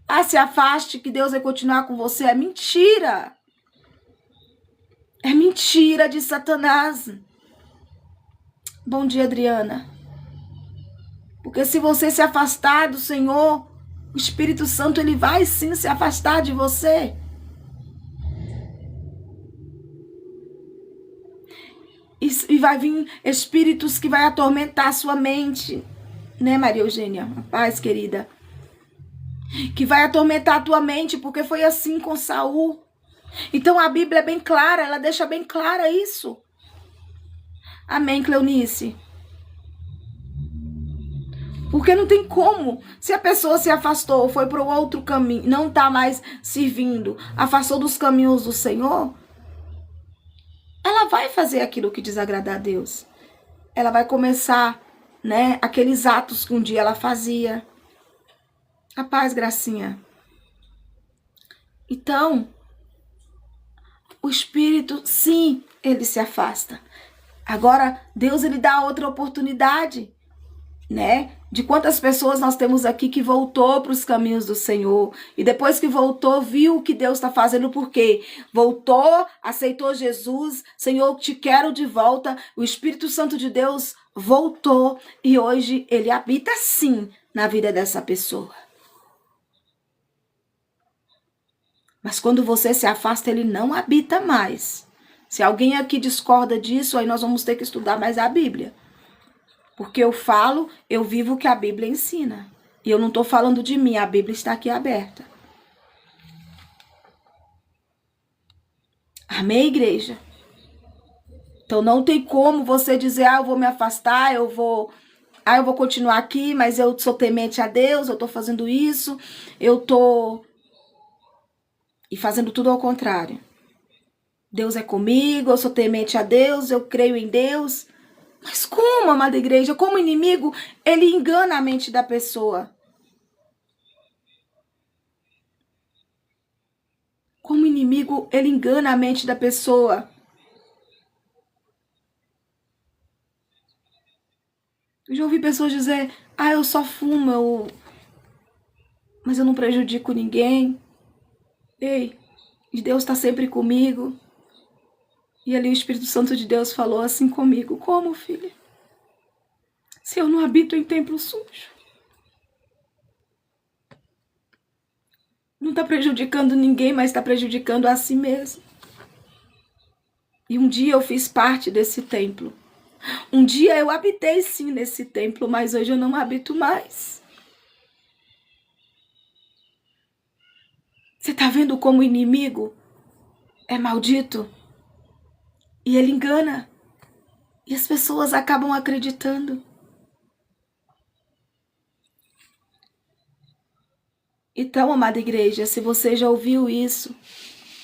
Ah, se afaste que Deus vai continuar com você. É mentira. É mentira de Satanás. Bom dia, Adriana. Porque se você se afastar do Senhor, o Espírito Santo ele vai sim se afastar de você. E vai vir espíritos que vai atormentar a sua mente. Né, Maria Eugênia? A paz, querida. Que vai atormentar a tua mente, porque foi assim com Saul. Então a Bíblia é bem clara, ela deixa bem clara isso. Amém, Cleonice? Porque não tem como. Se a pessoa se afastou, foi para o outro caminho, não está mais servindo, afastou dos caminhos do Senhor, ela vai fazer aquilo que desagrada a Deus. Ela vai começar, né, aqueles atos que um dia ela fazia. A paz, Gracinha. Então, o Espírito, sim, ele se afasta. Agora, Deus, ele dá outra oportunidade, né? De quantas pessoas nós temos aqui que voltou para os caminhos do Senhor. E depois que voltou, viu o que Deus está fazendo. Por quê? Voltou, aceitou Jesus. Senhor, te quero de volta. O Espírito Santo de Deus voltou. E hoje ele habita sim na vida dessa pessoa. Mas quando você se afasta, ele não habita mais. Se alguém aqui discorda disso, aí nós vamos ter que estudar mais a Bíblia. Porque eu falo, eu vivo o que a Bíblia ensina. E eu não estou falando de mim, a Bíblia está aqui aberta. Amém, igreja? Então não tem como você dizer, eu vou me afastar, eu vou continuar aqui, mas eu sou temente a Deus, eu estou fazendo isso, eu estou... E fazendo tudo ao contrário. Deus é comigo, eu sou temente a Deus, eu creio em Deus. Mas como, amada igreja? Como inimigo, ele engana a mente da pessoa. Como inimigo, ele engana a mente da pessoa. Eu já ouvi pessoas dizer, eu só fumo, mas eu não prejudico ninguém. Ei, e Deus está sempre comigo. E ali o Espírito Santo de Deus falou assim comigo: como, filha? Se eu não habito em templo sujo? Não está prejudicando ninguém, mas está prejudicando a si mesmo. E um dia eu fiz parte desse templo. Um dia eu habitei sim nesse templo, mas hoje eu não habito mais. Você está vendo como o inimigo é maldito? E ele engana. E as pessoas acabam acreditando. Então, amada igreja, se você já ouviu isso,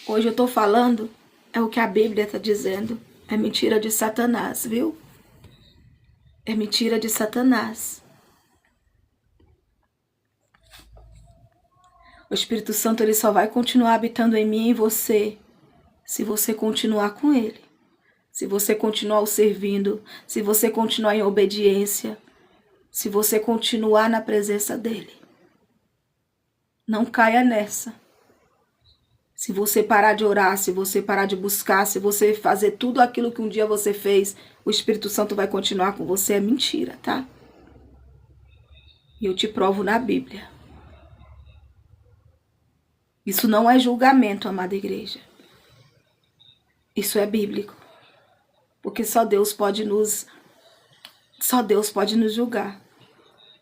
hoje eu estou falando, é o que a Bíblia está dizendo. É mentira de Satanás, viu? É mentira de Satanás. O Espírito Santo ele só vai continuar habitando em mim e em você, se você continuar com ele. Se você continuar o servindo, se você continuar em obediência, se você continuar na presença dele. Não caia nessa. Se você parar de orar, se você parar de buscar, se você fazer tudo aquilo que um dia você fez, o Espírito Santo vai continuar com você. É mentira, tá? E eu te provo na Bíblia. Isso não é julgamento, amada igreja. Isso é bíblico. Porque só Deus pode nos julgar.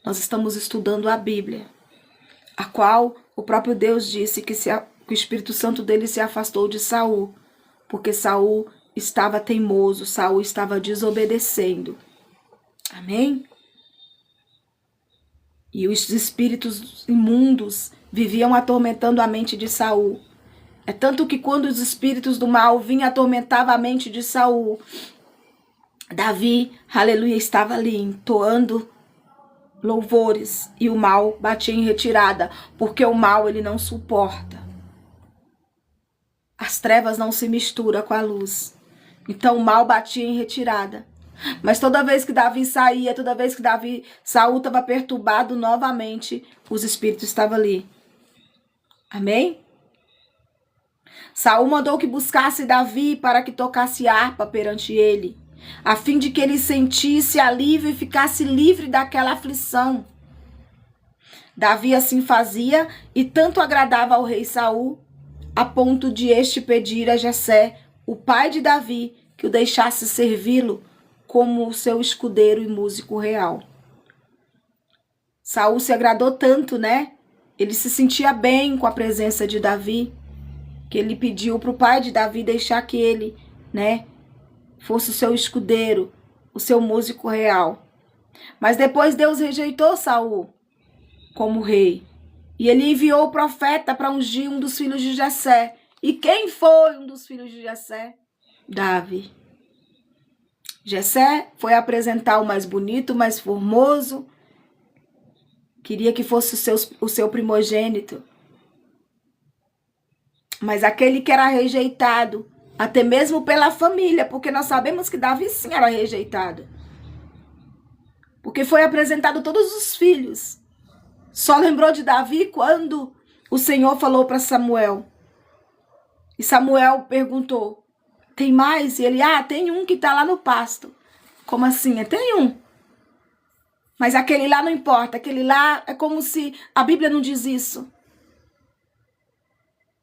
Nós estamos estudando a Bíblia, a qual o próprio Deus disse que o Espírito Santo dele se afastou de Saul, porque Saul estava teimoso, Saul estava desobedecendo. Amém? E os espíritos imundos viviam atormentando a mente de Saul. É tanto que quando os espíritos do mal vinham atormentar a mente de Saul, Davi, aleluia, estava ali entoando louvores e o mal batia em retirada, porque o mal ele não suporta. As trevas não se misturam com a luz. Então o mal batia em retirada. Mas toda vez que Davi saía, toda vez que Saul estava perturbado novamente, os espíritos estavam ali. Amém? Saul mandou que buscasse Davi para que tocasse harpa perante ele, a fim de que ele sentisse alívio e ficasse livre daquela aflição. Davi assim fazia e tanto agradava ao rei Saul, a ponto de este pedir a Jessé, o pai de Davi, que o deixasse servi-lo como o seu escudeiro e músico real. Saul se agradou tanto, né? Ele se sentia bem com a presença de Davi, que ele pediu para o pai de Davi deixar que ele, né, fosse o seu escudeiro, o seu músico real. Mas depois Deus rejeitou Saul como rei. E ele enviou o profeta para ungir um dos filhos de Jessé. E quem foi um dos filhos de Jessé? Davi. Jessé foi apresentar o mais bonito, o mais formoso. Queria que fosse o seu primogênito. Mas aquele que era rejeitado, até mesmo pela família, porque nós sabemos que Davi sim era rejeitado. Porque foi apresentado todos os filhos. Só lembrou de Davi quando o Senhor falou para Samuel. E Samuel perguntou, tem mais? E ele, tem um que está lá no pasto. Como assim? Tem um. Mas aquele lá não importa. Aquele lá é como se a Bíblia não diz isso.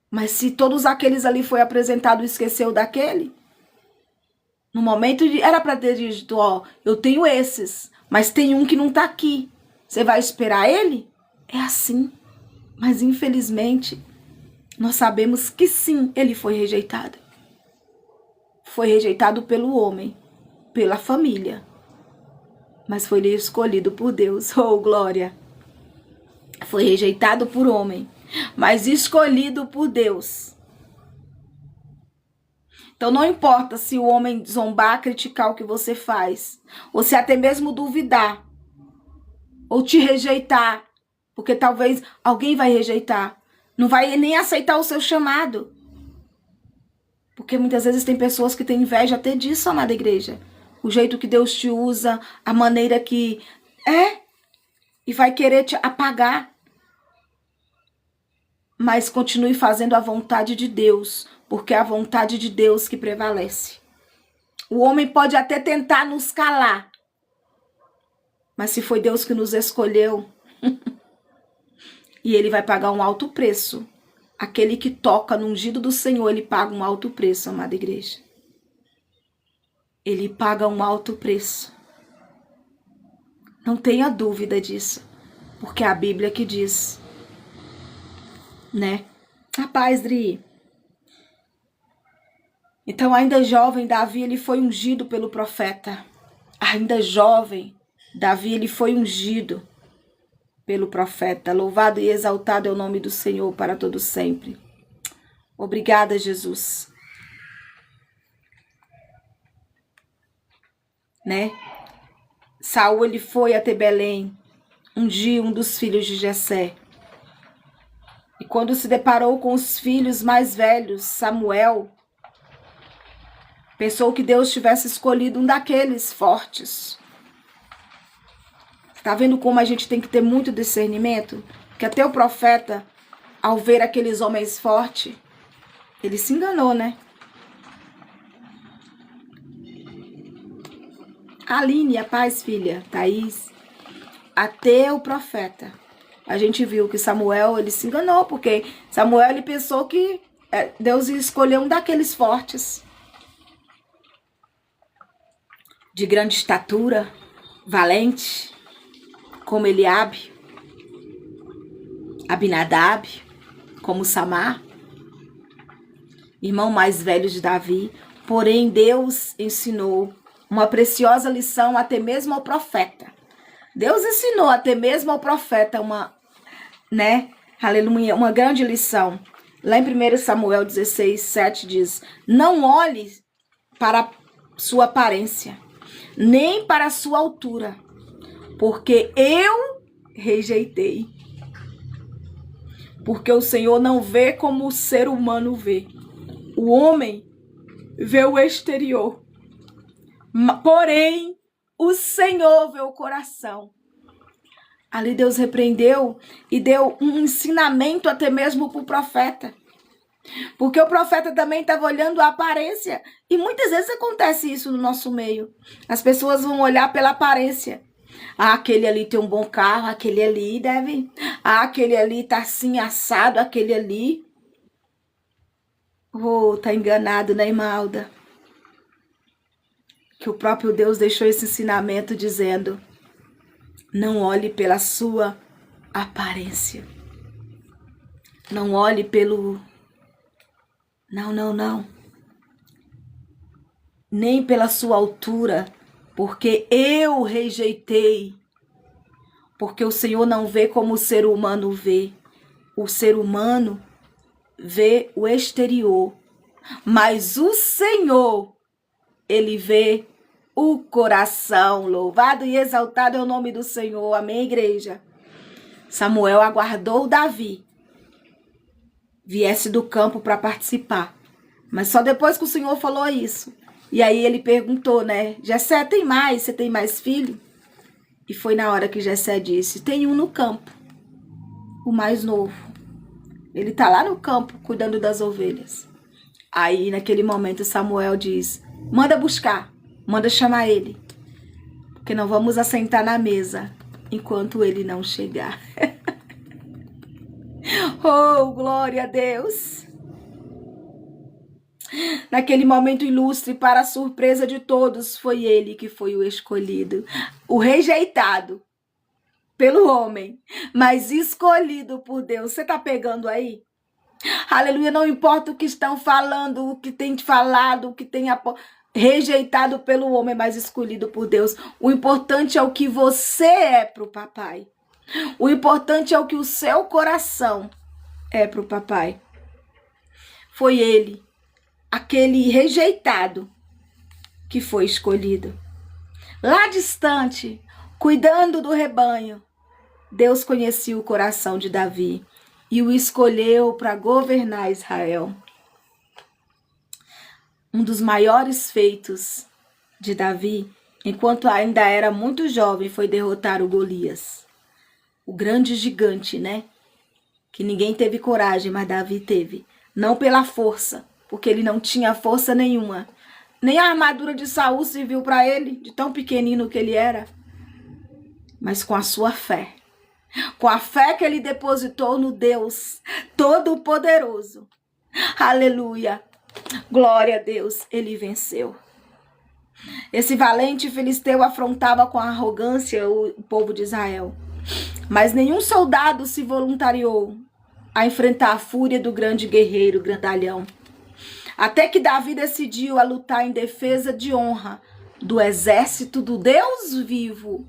Mas se todos aqueles ali foi apresentado e esqueceu daquele, no momento era para ter dito, eu tenho esses, mas tem um que não está aqui. Você vai esperar ele? É assim. Mas infelizmente, nós sabemos que sim, ele foi rejeitado. Foi rejeitado pelo homem, pela família. Mas foi escolhido por Deus. Oh, glória! Foi rejeitado por homem, mas escolhido por Deus. Então não importa se o homem zombar, criticar o que você faz, ou se até mesmo duvidar, ou te rejeitar, porque talvez alguém vai rejeitar, não vai nem aceitar o seu chamado. Porque muitas vezes tem pessoas que têm inveja até disso, amada igreja. O jeito que Deus te usa, a maneira que e vai querer te apagar. mas continue fazendo a vontade de Deus, porque é a vontade de Deus que prevalece. O homem pode até tentar nos calar, mas se foi Deus que nos escolheu, e ele vai pagar um alto preço. Aquele que toca no ungido do Senhor, ele paga um alto preço, amada igreja. Ele paga um alto preço. Não tenha dúvida disso, porque é a Bíblia que diz, né? Rapaz, Dri. Então, ainda jovem, Davi, ele foi ungido pelo profeta. Ainda jovem, Davi, ele foi ungido pelo profeta. Louvado e exaltado é o nome do Senhor para todo sempre. Obrigada, Jesus. Né? Saul, ele foi até Belém, ungiu um dos filhos de Jessé. E quando se deparou com os filhos mais velhos, Samuel, pensou que Deus tivesse escolhido um daqueles fortes. Está vendo como a gente tem que ter muito discernimento? Que até o profeta, ao ver aqueles homens fortes, ele se enganou, né? Aline, a paz, filha, Thaís, até o profeta, a gente viu que Samuel, ele se enganou, porque Samuel, ele pensou que Deus ia escolher um daqueles fortes, de grande estatura, valente, como Eliabe, Abinadab, como Samar, irmão mais velho de Davi. Porém, Deus ensinou uma preciosa lição até mesmo ao profeta. Deus ensinou até mesmo ao profeta aleluia, uma grande lição. Lá em 1 Samuel 16, 7 diz: não olhe para sua aparência, nem para sua altura, porque eu rejeitei. Porque o Senhor não vê como o ser humano vê. O homem vê o exterior, porém o Senhor vê o coração. Ali Deus repreendeu e deu um ensinamento até mesmo para o profeta. Porque o profeta também estava olhando a aparência. E muitas vezes acontece isso no nosso meio. As pessoas vão olhar pela aparência. Ah, aquele ali tem um bom carro, aquele ali deve... Ah, aquele ali tá assim assado, aquele ali... Oh, tá enganado, né, Imalda? Que o próprio Deus deixou esse ensinamento dizendo: não olhe pela sua aparência. Não olhe pelo... Não. Nem pela sua altura, porque eu rejeitei. Porque o Senhor não vê como o ser humano vê. O ser humano vê o exterior, mas o Senhor, ele vê o coração. Louvado e exaltado é o nome do Senhor. Amém, igreja? Samuel aguardou Davi viesse do campo para participar, mas só depois que o Senhor falou isso. E aí ele perguntou, né? Jessé, você tem mais filho? E foi na hora que Jessé disse: tem um no campo, o mais novo. Ele tá lá no campo cuidando das ovelhas. Aí naquele momento Samuel diz: manda buscar, manda chamar ele, porque não vamos assentar na mesa enquanto ele não chegar. Oh, glória a Deus! Naquele momento ilustre, para a surpresa de todos, foi ele que foi o escolhido, o rejeitado pelo homem, mas escolhido por Deus. Você tá pegando aí? Aleluia, não importa o que estão falando, o que tem falado, o que tem rejeitado pelo homem, mas escolhido por Deus. O importante é o que você é pro papai. O importante é o que o seu coração é pro papai. Foi ele, aquele rejeitado, que foi escolhido. Lá distante, cuidando do rebanho, Deus conhecia o coração de Davi e o escolheu para governar Israel. Um dos maiores feitos de Davi, enquanto ainda era muito jovem, foi derrotar o Golias, o grande gigante, né? que ninguém teve coragem, mas Davi teve. Não pela força, porque ele não tinha força nenhuma. Nem a armadura de Saul serviu para ele, de tão pequenino que ele era. Mas com a sua fé. Com a fé que ele depositou no Deus Todo-Poderoso. Aleluia. Glória a Deus, ele venceu. Esse valente filisteu afrontava com arrogância o povo de Israel. Mas nenhum soldado se voluntariou a enfrentar a fúria do grande guerreiro grandalhão. Até que Davi decidiu a lutar em defesa de honra do exército do Deus vivo.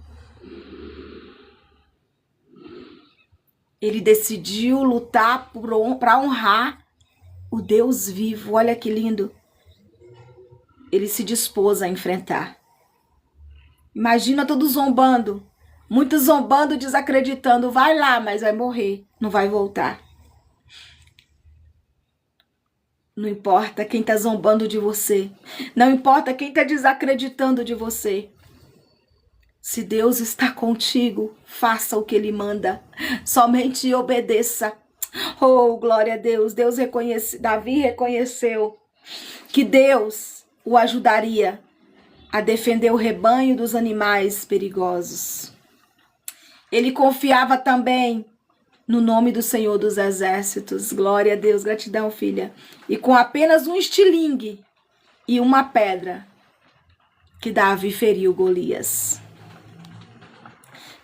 Ele decidiu lutar para honrar o Deus vivo. Olha que lindo. Ele se dispôs a enfrentar. Imagina todos zombando. Muitos zombando, desacreditando. Vai lá, mas vai morrer. Não vai voltar. Não importa quem está zombando de você. Não importa quem está desacreditando de você. Se Deus está contigo, faça o que Ele manda. Somente obedeça. Oh, glória a Deus. Davi reconheceu que Deus o ajudaria a defender o rebanho dos animais perigosos. Ele confiava também no nome do Senhor dos Exércitos. Glória a Deus, gratidão, filha. E com apenas um estilingue e uma pedra, que Davi feriu Golias.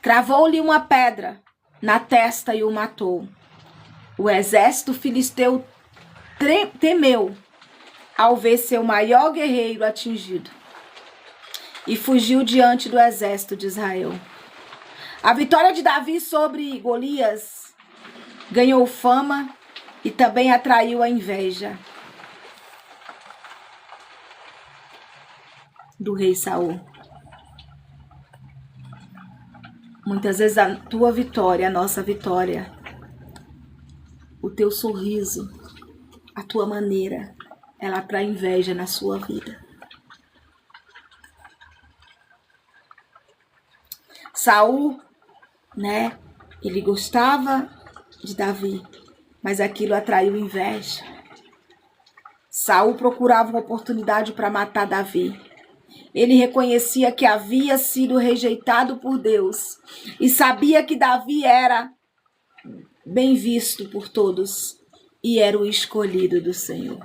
Cravou-lhe uma pedra na testa e o matou. O exército filisteu temeu ao ver seu maior guerreiro atingido e fugiu diante do exército de Israel. A vitória de Davi sobre Golias ganhou fama e também atraiu a inveja do rei Saul. Muitas vezes a tua vitória, a nossa vitória, o teu sorriso, a tua maneira, ela atrai inveja na sua vida. Saul, né? Ele gostava de Davi, mas aquilo atraiu inveja. Saul procurava uma oportunidade para matar Davi. Ele reconhecia que havia sido rejeitado por Deus e sabia que Davi era bem visto por todos e era o escolhido do Senhor.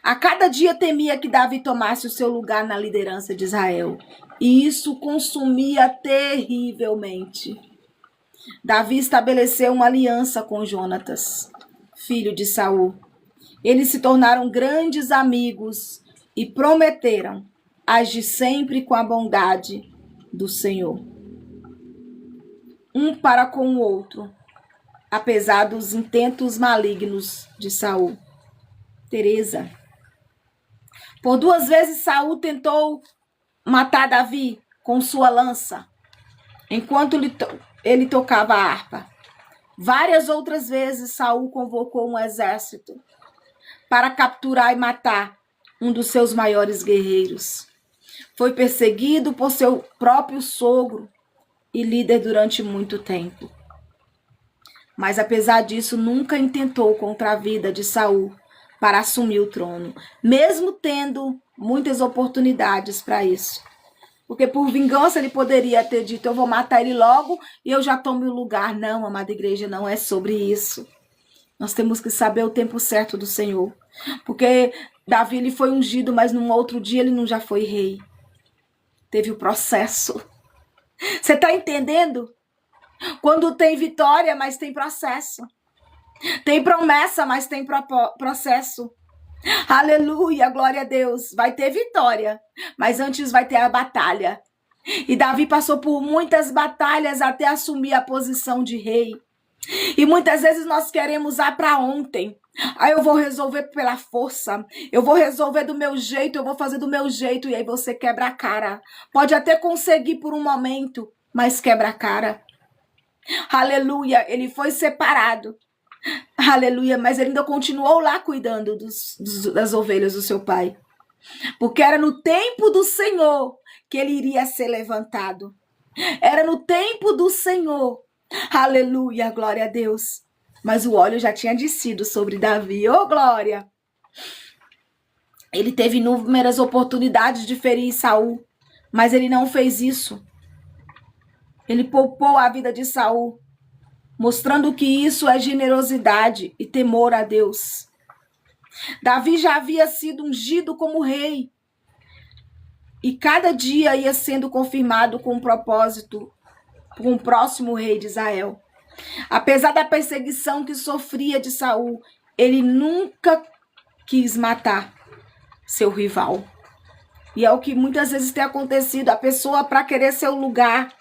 A cada dia temia que Davi tomasse o seu lugar na liderança de Israel, e isso consumia terrivelmente. Davi estabeleceu uma aliança com Jonatas, filho de Saul. Eles se tornaram grandes amigos e prometeram agir sempre com a bondade do Senhor, um para com o outro, apesar dos intentos malignos de Saul. Teresa. Por 2 vezes Saul tentou matar Davi com sua lança, enquanto ele tocava a harpa. Várias outras vezes Saul convocou um exército para capturar e matar um dos seus maiores guerreiros. Foi perseguido por seu próprio sogro e líder durante muito tempo. Mas apesar disso, nunca intentou contra a vida de Saul para assumir o trono, mesmo tendo muitas oportunidades para isso. Porque por vingança ele poderia ter dito, eu vou matar ele logo e eu já tomo o lugar. Não, amada igreja, não é sobre isso. Nós temos que saber o tempo certo do Senhor. Porque Davi ele foi ungido, mas num outro dia ele não já foi rei. Teve o processo. Você está entendendo? Quando tem vitória, mas tem processo. Tem promessa, mas tem processo. Aleluia, glória a Deus. Vai ter vitória, mas antes vai ter a batalha. E Davi passou por muitas batalhas até assumir a posição de rei. E muitas vezes nós queremos para ontem. Eu vou resolver pela força. Eu vou resolver do meu jeito. Eu vou fazer do meu jeito. E aí você quebra a cara. Pode até conseguir por um momento, mas quebra a cara. Aleluia. Ele foi separado. Aleluia. Mas ele ainda continuou lá cuidando das ovelhas do seu pai. Porque era no tempo do Senhor que ele iria ser levantado. Era no tempo do Senhor. Aleluia, glória a Deus. mas o óleo já tinha descido sobre Davi. Ô, glória! Ele teve inúmeras oportunidades de ferir Saul, mas ele não fez isso. Ele poupou a vida de Saul, mostrando que isso é generosidade e temor a Deus. Davi já havia sido ungido como rei, e cada dia ia sendo confirmado com um propósito, com o próximo rei de Israel. Apesar da perseguição que sofria de Saul, ele nunca quis matar seu rival. E é o que muitas vezes tem acontecido. A pessoa, para querer seu lugar,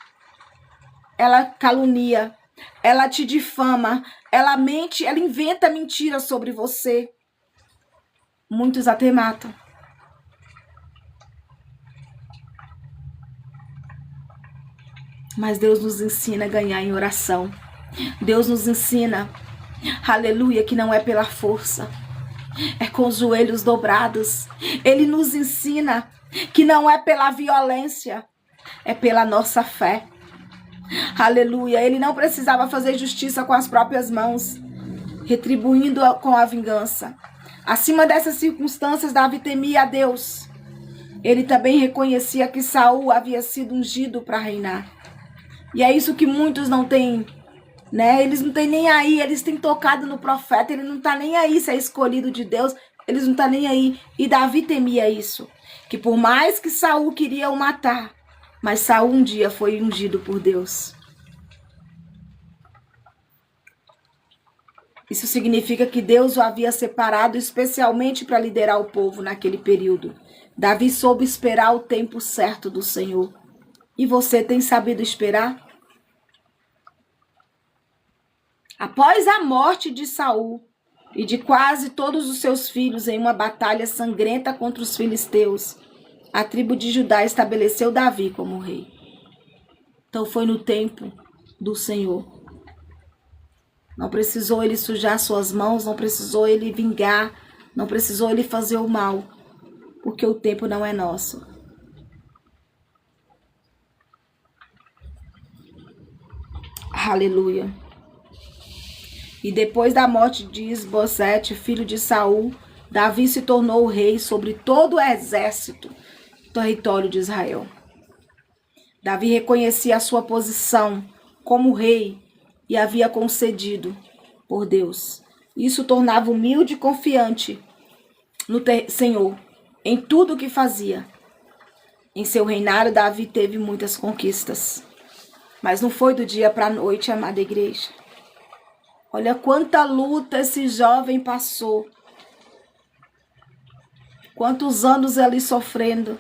ela calunia, ela te difama, ela mente, ela inventa mentiras sobre você. Muitos até matam. Mas Deus nos ensina a ganhar em oração. Deus nos ensina, aleluia, que não é pela força, é com os joelhos dobrados. Ele nos ensina que não é pela violência, é pela nossa fé. Aleluia, ele não precisava fazer justiça com as próprias mãos, retribuindo com a vingança. Acima dessas circunstâncias, Davi temia a Deus. Ele também reconhecia que Saul havia sido ungido para reinar. E é isso que muitos não têm, né? Eles não têm nem aí, eles têm tocado no profeta, ele não tá nem aí se é escolhido de Deus, eles não tá nem aí. E Davi temia isso, que por mais que Saul queria o matar, mas Saul um dia foi ungido por Deus. Isso significa que Deus o havia separado especialmente para liderar o povo naquele período. Davi soube esperar o tempo certo do Senhor. E você tem sabido esperar? Após a morte de Saul e de quase todos os seus filhos em uma batalha sangrenta contra os filisteus, a tribo de Judá estabeleceu Davi como rei. Então foi no tempo do Senhor. Não precisou ele sujar suas mãos, não precisou ele vingar, não precisou ele fazer o mal, porque o tempo não é nosso. Aleluia. E depois da morte de Isbosete, filho de Saul, Davi se tornou rei sobre todo o exército do território de Israel. Davi reconhecia a sua posição como rei e havia concedido por Deus. Isso tornava humilde e confiante no Senhor em tudo o que fazia. Em seu reinado, Davi teve muitas conquistas. Mas não foi do dia para a noite, amada igreja. Olha quanta luta esse jovem passou. Quantos anos ali sofrendo,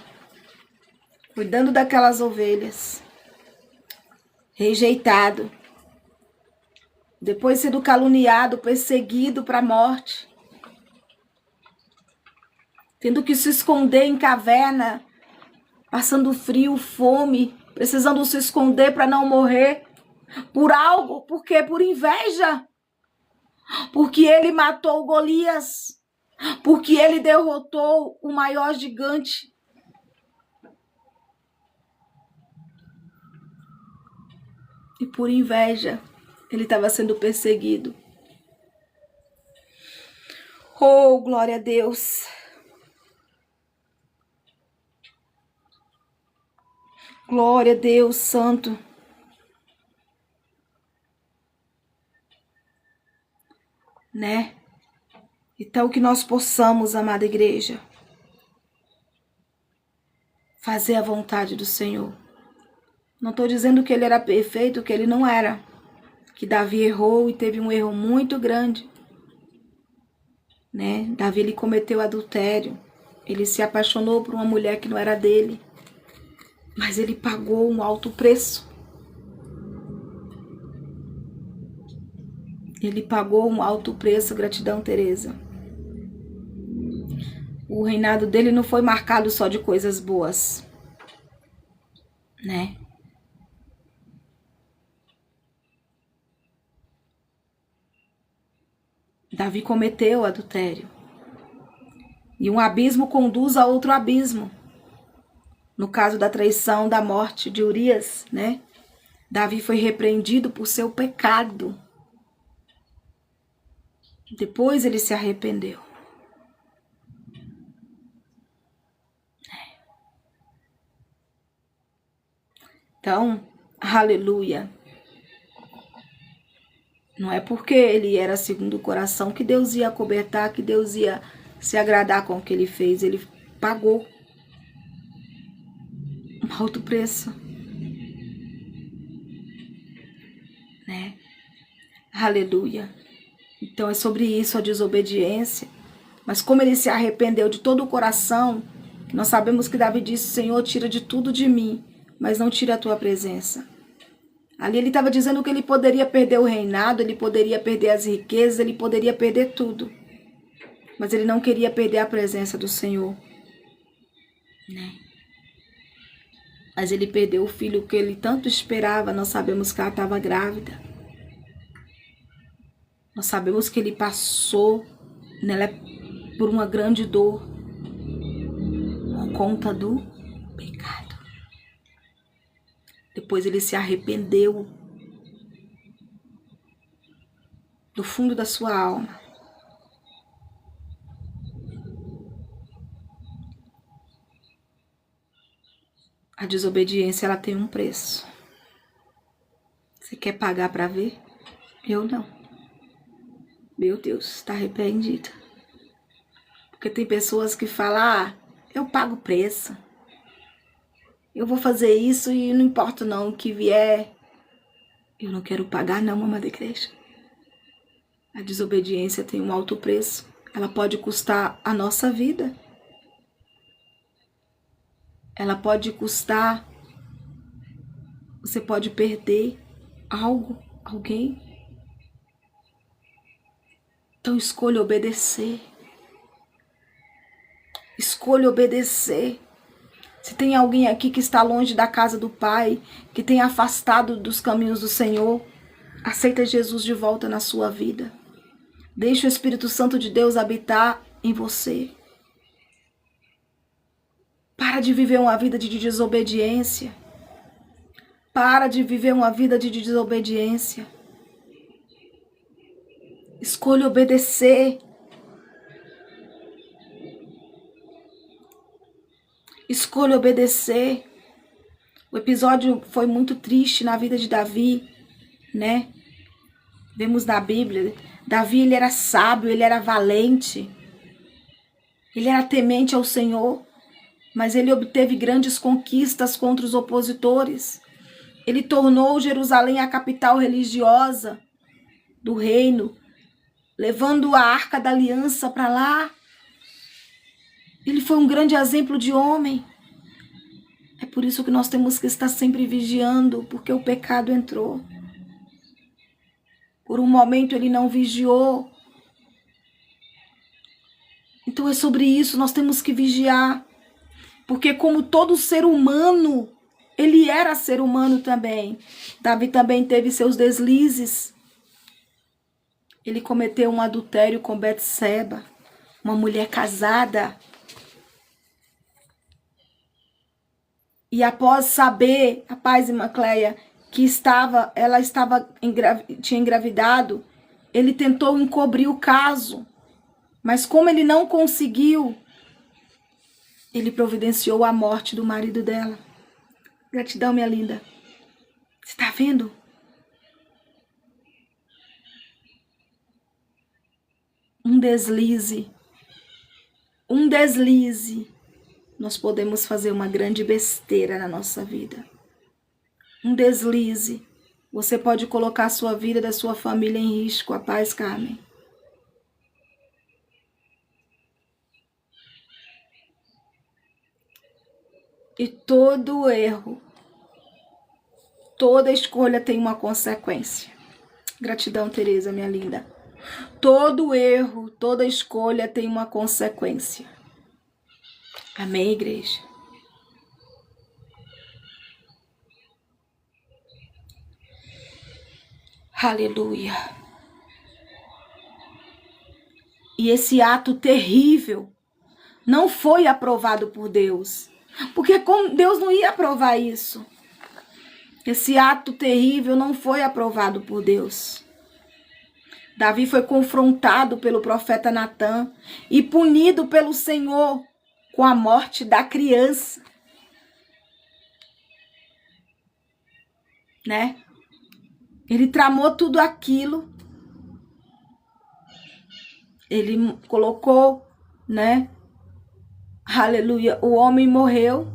cuidando daquelas ovelhas. Rejeitado. Depois sendo caluniado, perseguido para a morte. Tendo que se esconder em caverna, passando frio, fome, precisando se esconder para não morrer. Por algo, por quê? Por inveja. Porque ele matou Golias. Porque ele derrotou o maior gigante. E por inveja, ele estava sendo perseguido. Oh, glória a Deus. Glória a Deus Santo. Né? Então que nós possamos, amada igreja, fazer a vontade do Senhor. Não estou dizendo que ele era perfeito, que ele não era. Que Davi errou e teve um erro muito grande. Né? Davi ele cometeu adultério. Ele se apaixonou por uma mulher que não era dele. Mas ele pagou um alto preço. Ele pagou um alto preço, gratidão, Teresa. O reinado dele não foi marcado só de coisas boas, né? Davi cometeu adultério. E um abismo conduz a outro abismo. No caso da traição, da morte de Urias, né? Davi foi repreendido por seu pecado. Depois ele se arrependeu. Então, aleluia. Não é porque ele era segundo o coração que Deus ia acobertar, que Deus ia se agradar com o que ele fez. Ele pagou um alto preço, né? Aleluia. Então é sobre isso a desobediência. Mas como ele se arrependeu de todo o coração, nós sabemos que Davi disse: Senhor, tira de tudo de mim, mas não tira a tua presença. Ali ele estava dizendo que ele poderia perder o reinado, ele poderia perder as riquezas, ele poderia perder tudo. Mas ele não queria perder a presença do Senhor, né? Mas ele perdeu o filho que ele tanto esperava. Nós sabemos que ela estava grávida. Nós sabemos que ele passou nela por uma grande dor por conta do pecado. Depois ele se arrependeu do fundo da sua alma. A desobediência, ela tem um preço. Você quer pagar para ver? Eu não. Meu Deus, está arrependido. Porque tem pessoas que falam: eu pago o preço. Eu vou fazer isso e não importa não o que vier. Eu não quero pagar não, amada igreja. A desobediência tem um alto preço. Ela pode custar a nossa vida. Ela pode custar. Você pode perder algo, alguém. Então escolha obedecer. Escolha obedecer. Se tem alguém aqui que está longe da casa do Pai, que tem afastado dos caminhos do Senhor, aceita Jesus de volta na sua vida. Deixe o Espírito Santo de Deus habitar em você. Para de viver uma vida de desobediência. Para de viver uma vida de desobediência. Escolha obedecer. Escolha obedecer. O episódio foi muito triste na vida de Davi, né? Vemos na Bíblia, Davi, ele era sábio, ele era valente. Ele era temente ao Senhor, mas ele obteve grandes conquistas contra os opositores. Ele tornou Jerusalém a capital religiosa do reino, levando a Arca da Aliança para lá. Ele foi um grande exemplo de homem. É por isso que nós temos que estar sempre vigiando, porque o pecado entrou. Por um momento ele não vigiou. Então é sobre isso, nós temos que vigiar. Porque como todo ser humano, ele era ser humano também. Davi também teve seus deslizes. Ele cometeu um adultério com Betseba, uma mulher casada. E após saber, a Paz e Macleia, que ela tinha engravidado, ele tentou encobrir o caso. Mas como ele não conseguiu, ele providenciou a morte do marido dela. Gratidão, minha linda. Você está vendo? Um deslize. Nós podemos fazer uma grande besteira na nossa vida. Um deslize. Você pode colocar a sua vida e da sua família em risco. A paz, Carmen. E todo erro, toda escolha tem uma consequência. Gratidão, Tereza, minha linda. Todo erro, toda escolha tem uma consequência. Amém, igreja? Aleluia. E esse ato terrível não foi aprovado por Deus. Porque Deus não ia aprovar isso. Esse ato terrível não foi aprovado por Deus. Davi foi confrontado pelo profeta Natã e punido pelo Senhor com a morte da criança, né? Ele tramou tudo aquilo. Ele colocou, né? Aleluia. O homem morreu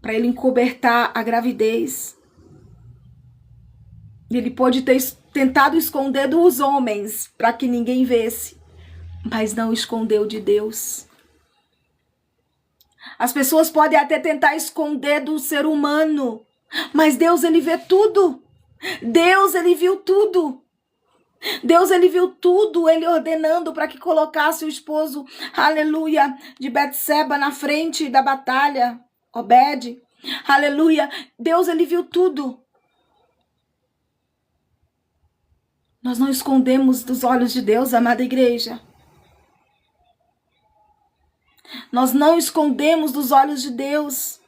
para ele encobertar a gravidez. Ele pôde ter tentado esconder dos homens para que ninguém visse, mas não escondeu de Deus. As pessoas podem até tentar esconder do ser humano, mas Deus, ele vê tudo. Deus, ele viu tudo. Deus, ele viu tudo, ele ordenando para que colocasse o esposo, aleluia, de Betseba na frente da batalha, Obed, aleluia. Deus, ele viu tudo. Nós não escondemos dos olhos de Deus, amada igreja. Nós não escondemos dos olhos de Deus.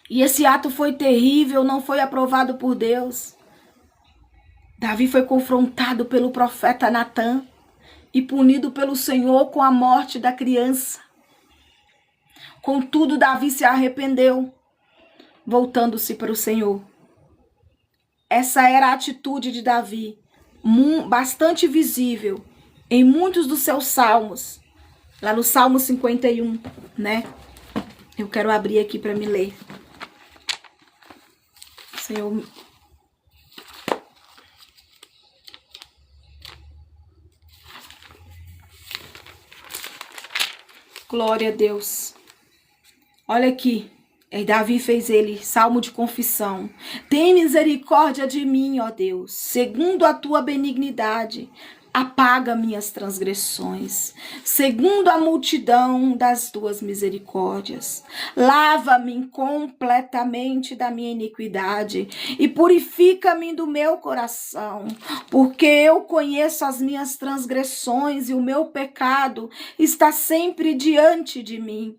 E esse ato foi terrível, não foi aprovado por Deus. Davi foi confrontado pelo profeta Natã e punido pelo Senhor com a morte da criança. Contudo, Davi se arrependeu, voltando-se para o Senhor. Essa era a atitude de Davi, bastante visível em muitos dos seus salmos. Lá no Salmo 51, né? Eu quero abrir aqui para me ler. Senhor. Glória a Deus. Olha aqui. Davi fez ele, salmo de confissão. Tem misericórdia de mim, ó Deus, segundo a tua benignidade. Apaga minhas transgressões, segundo a multidão das tuas misericórdias. Lava-me completamente da minha iniquidade e purifica-me do meu coração, porque eu conheço as minhas transgressões e o meu pecado está sempre diante de mim.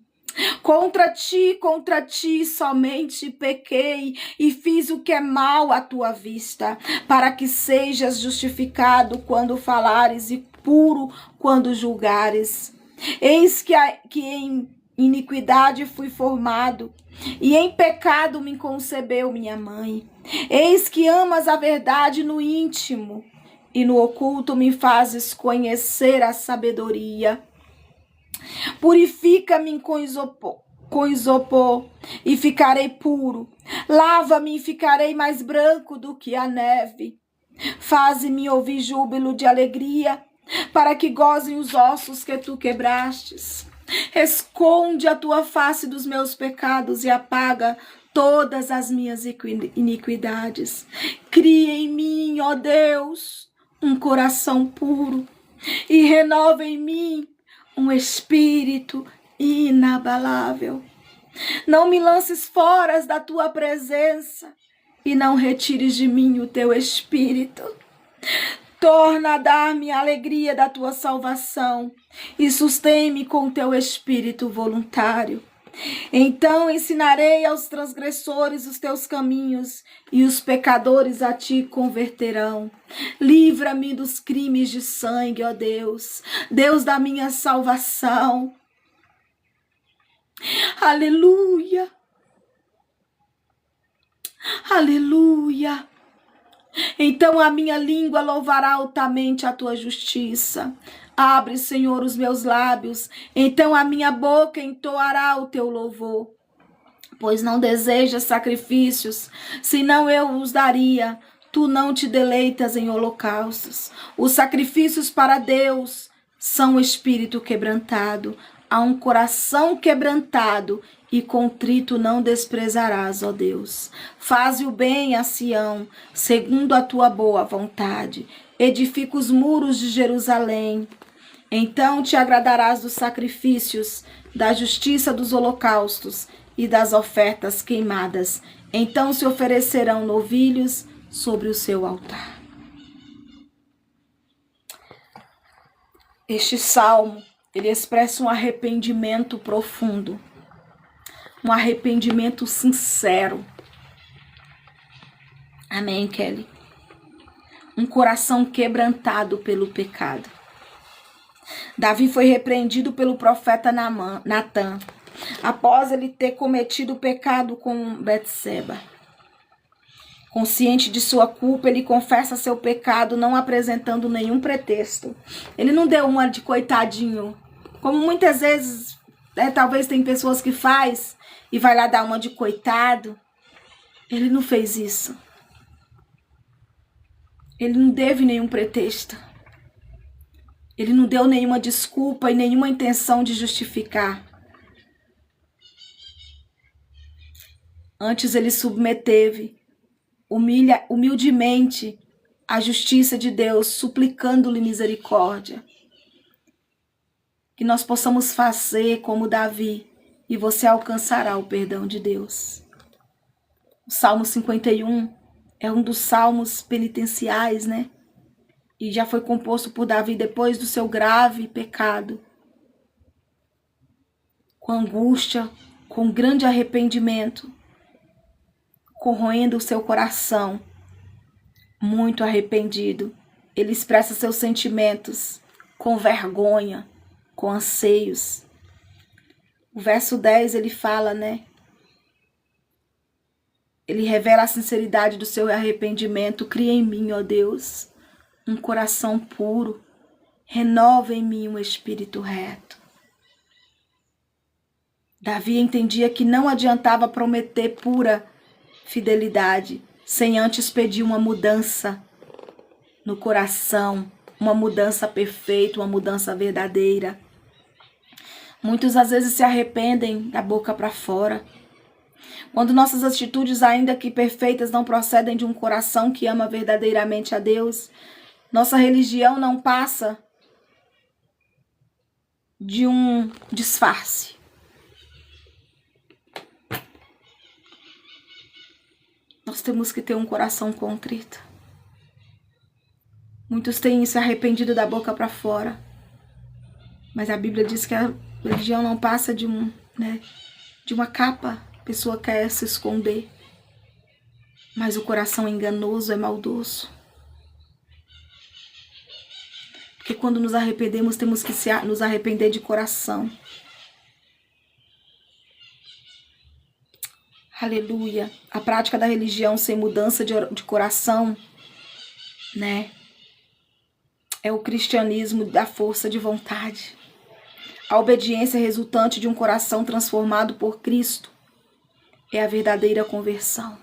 Contra ti somente pequei e fiz o que é mal à tua vista, para que sejas justificado quando falares e puro quando julgares. Eis que em iniquidade fui formado, e em pecado me concebeu minha mãe. Eis que amas a verdade no íntimo, e no oculto me fazes conhecer a sabedoria. Purifica-me com isopor e ficarei puro. Lava-me e ficarei mais branco do que a neve. Faze-me ouvir júbilo de alegria, para que gozem os ossos que tu quebrastes. Esconde a tua face dos meus pecados e apaga todas as minhas iniquidades. Cria em mim, ó Deus, um coração puro e renova em mim um espírito inabalável. Não me lances fora da tua presença e não retires de mim o teu espírito. Torna a dar-me a alegria da tua salvação e sustém-me com teu espírito voluntário. Então ensinarei aos transgressores os teus caminhos e os pecadores a ti converterão. Livra-me dos crimes de sangue, ó Deus, Deus da minha salvação. Aleluia. Aleluia. Então a minha língua louvará altamente a tua justiça. Abre, Senhor, os meus lábios, então a minha boca entoará o teu louvor. Pois não desejas sacrifícios, senão eu os daria. Tu não te deleitas em holocaustos. Os sacrifícios para Deus são o espírito quebrantado. A um coração quebrantado e contrito não desprezarás, ó Deus. Faze o bem a Sião, segundo a tua boa vontade. Edifica os muros de Jerusalém. Então te agradarás dos sacrifícios, da justiça dos holocaustos e das ofertas queimadas. Então se oferecerão novilhos sobre o seu altar. Este salmo, ele expressa um arrependimento profundo, um arrependimento sincero. Amém, Kelly? um coração quebrantado pelo pecado. Davi foi repreendido pelo profeta Natã, após ele ter cometido o pecado com Betseba. Consciente de sua culpa, ele confessa seu pecado, não apresentando nenhum pretexto. Ele não deu uma de coitadinho, como muitas vezes, talvez tem pessoas que faz e vai lá dar uma de coitado. Ele não fez isso. Ele não teve nenhum pretexto. Ele não deu nenhuma desculpa e nenhuma intenção de justificar. Antes ele submeteve humildemente à justiça de Deus, suplicando-lhe misericórdia. Que nós possamos fazer como Davi e você alcançará o perdão de Deus. O Salmo 51 é um dos salmos penitenciais, né? E já foi composto por Davi depois do seu grave pecado. Com angústia, com grande arrependimento, corroendo o seu coração, muito arrependido. Ele expressa seus sentimentos com vergonha, com anseios. O verso 10 ele fala, né? Ele revela a sinceridade do seu arrependimento. Cria em mim, ó Deus, um coração puro. Renova em mim um espírito reto. Davi entendia que não adiantava prometer pura fidelidade, sem antes pedir uma mudança no coração, uma mudança perfeita, uma mudança verdadeira. Muitos às vezes se arrependem da boca para fora. Quando nossas atitudes, ainda que perfeitas, não procedem de um coração que ama verdadeiramente a Deus, nossa religião não passa de um disfarce. Nós temos que ter um coração contrito. Muitos têm se arrependido da boca para fora. Mas a Bíblia diz que a religião não passa de uma capa. A pessoa quer se esconder. Mas o coração enganoso é maldoso. Porque quando nos arrependemos, temos que nos arrepender de coração. Aleluia. A prática da religião sem mudança de coração, né? É o cristianismo da força de vontade. A obediência resultante de um coração transformado por Cristo é a verdadeira conversão.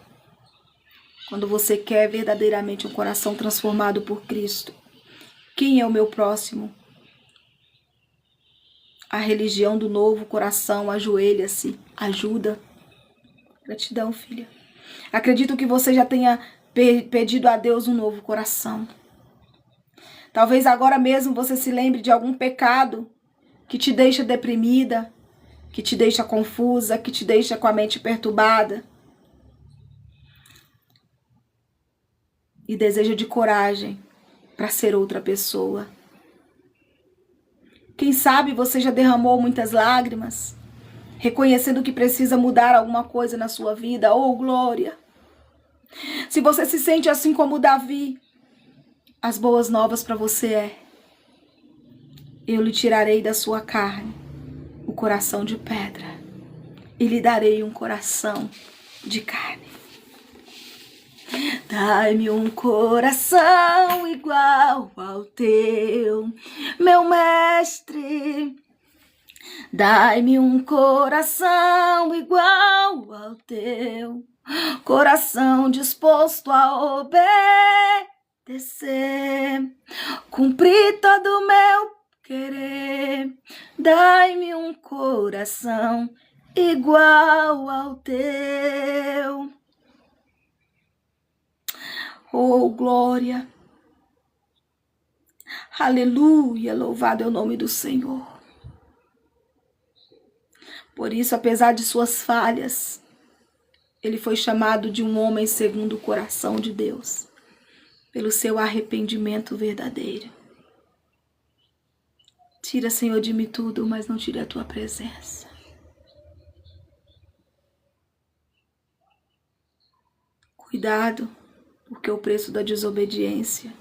Quando você quer verdadeiramente um coração transformado por Cristo, quem é o meu próximo? A religião do novo coração ajoelha-se, ajuda. Gratidão, filha. Acredito que você já tenha pedido a Deus um novo coração. Talvez agora mesmo você se lembre de algum pecado que te deixa deprimida, que te deixa confusa, que te deixa com a mente perturbada. E deseja de coragem para ser outra pessoa. Quem sabe você já derramou muitas lágrimas, reconhecendo que precisa mudar alguma coisa na sua vida. Oh, glória! Se você se sente assim como Davi, as boas novas para você é: eu lhe tirarei da sua carne o coração de pedra e lhe darei um coração de carne. Dai-me um coração igual ao teu, meu mestre. Dai-me um coração igual ao teu, coração disposto a obedecer, cumprir todo o meu querer. Dai-me um coração igual ao teu. Oh, glória! Aleluia! Louvado é o nome do Senhor. Por isso, apesar de suas falhas, ele foi chamado de um homem segundo o coração de Deus, pelo seu arrependimento verdadeiro. Tira, Senhor, de mim tudo, mas não tire a tua presença. Cuidado, porque o preço da desobediência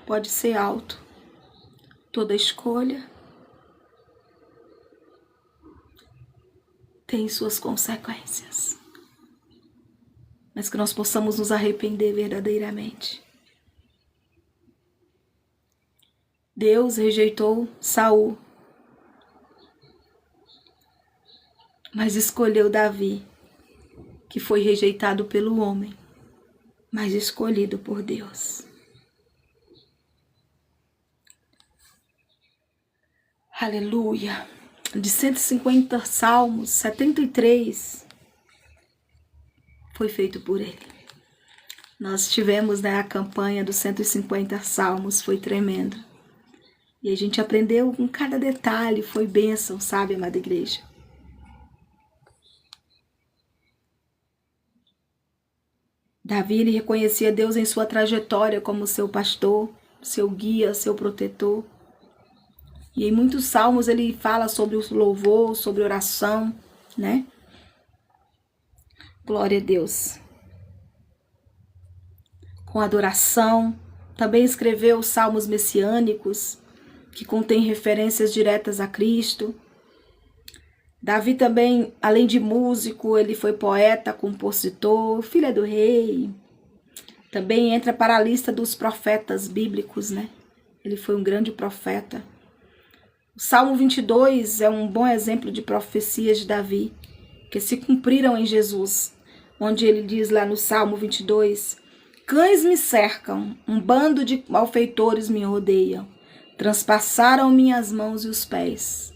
pode ser alto. Toda escolha tem suas consequências. Mas que nós possamos nos arrepender verdadeiramente. Deus rejeitou Saul, mas escolheu Davi, que foi rejeitado pelo homem, mas escolhido por Deus. Aleluia! De 150 salmos, 73 foi feito por ele. Nós tivemos, né, a campanha dos 150 salmos, foi tremendo. E a gente aprendeu com cada detalhe, foi bênção, sabe, amada igreja? Davi, ele reconhecia Deus em sua trajetória como seu pastor, seu guia, seu protetor. E em muitos salmos ele fala sobre o louvor, sobre oração, né? Glória a Deus. Com adoração. Também escreveu salmos messiânicos, que contêm referências diretas a Cristo. Davi também, além de músico, ele foi poeta, compositor, filho do rei. Também entra para a lista dos profetas bíblicos, né? Ele foi um grande profeta. O Salmo 22 é um bom exemplo de profecias de Davi, que se cumpriram em Jesus, onde ele diz lá no Salmo 22, cães me cercam, um bando de malfeitores me rodeiam, transpassaram minhas mãos e os pés.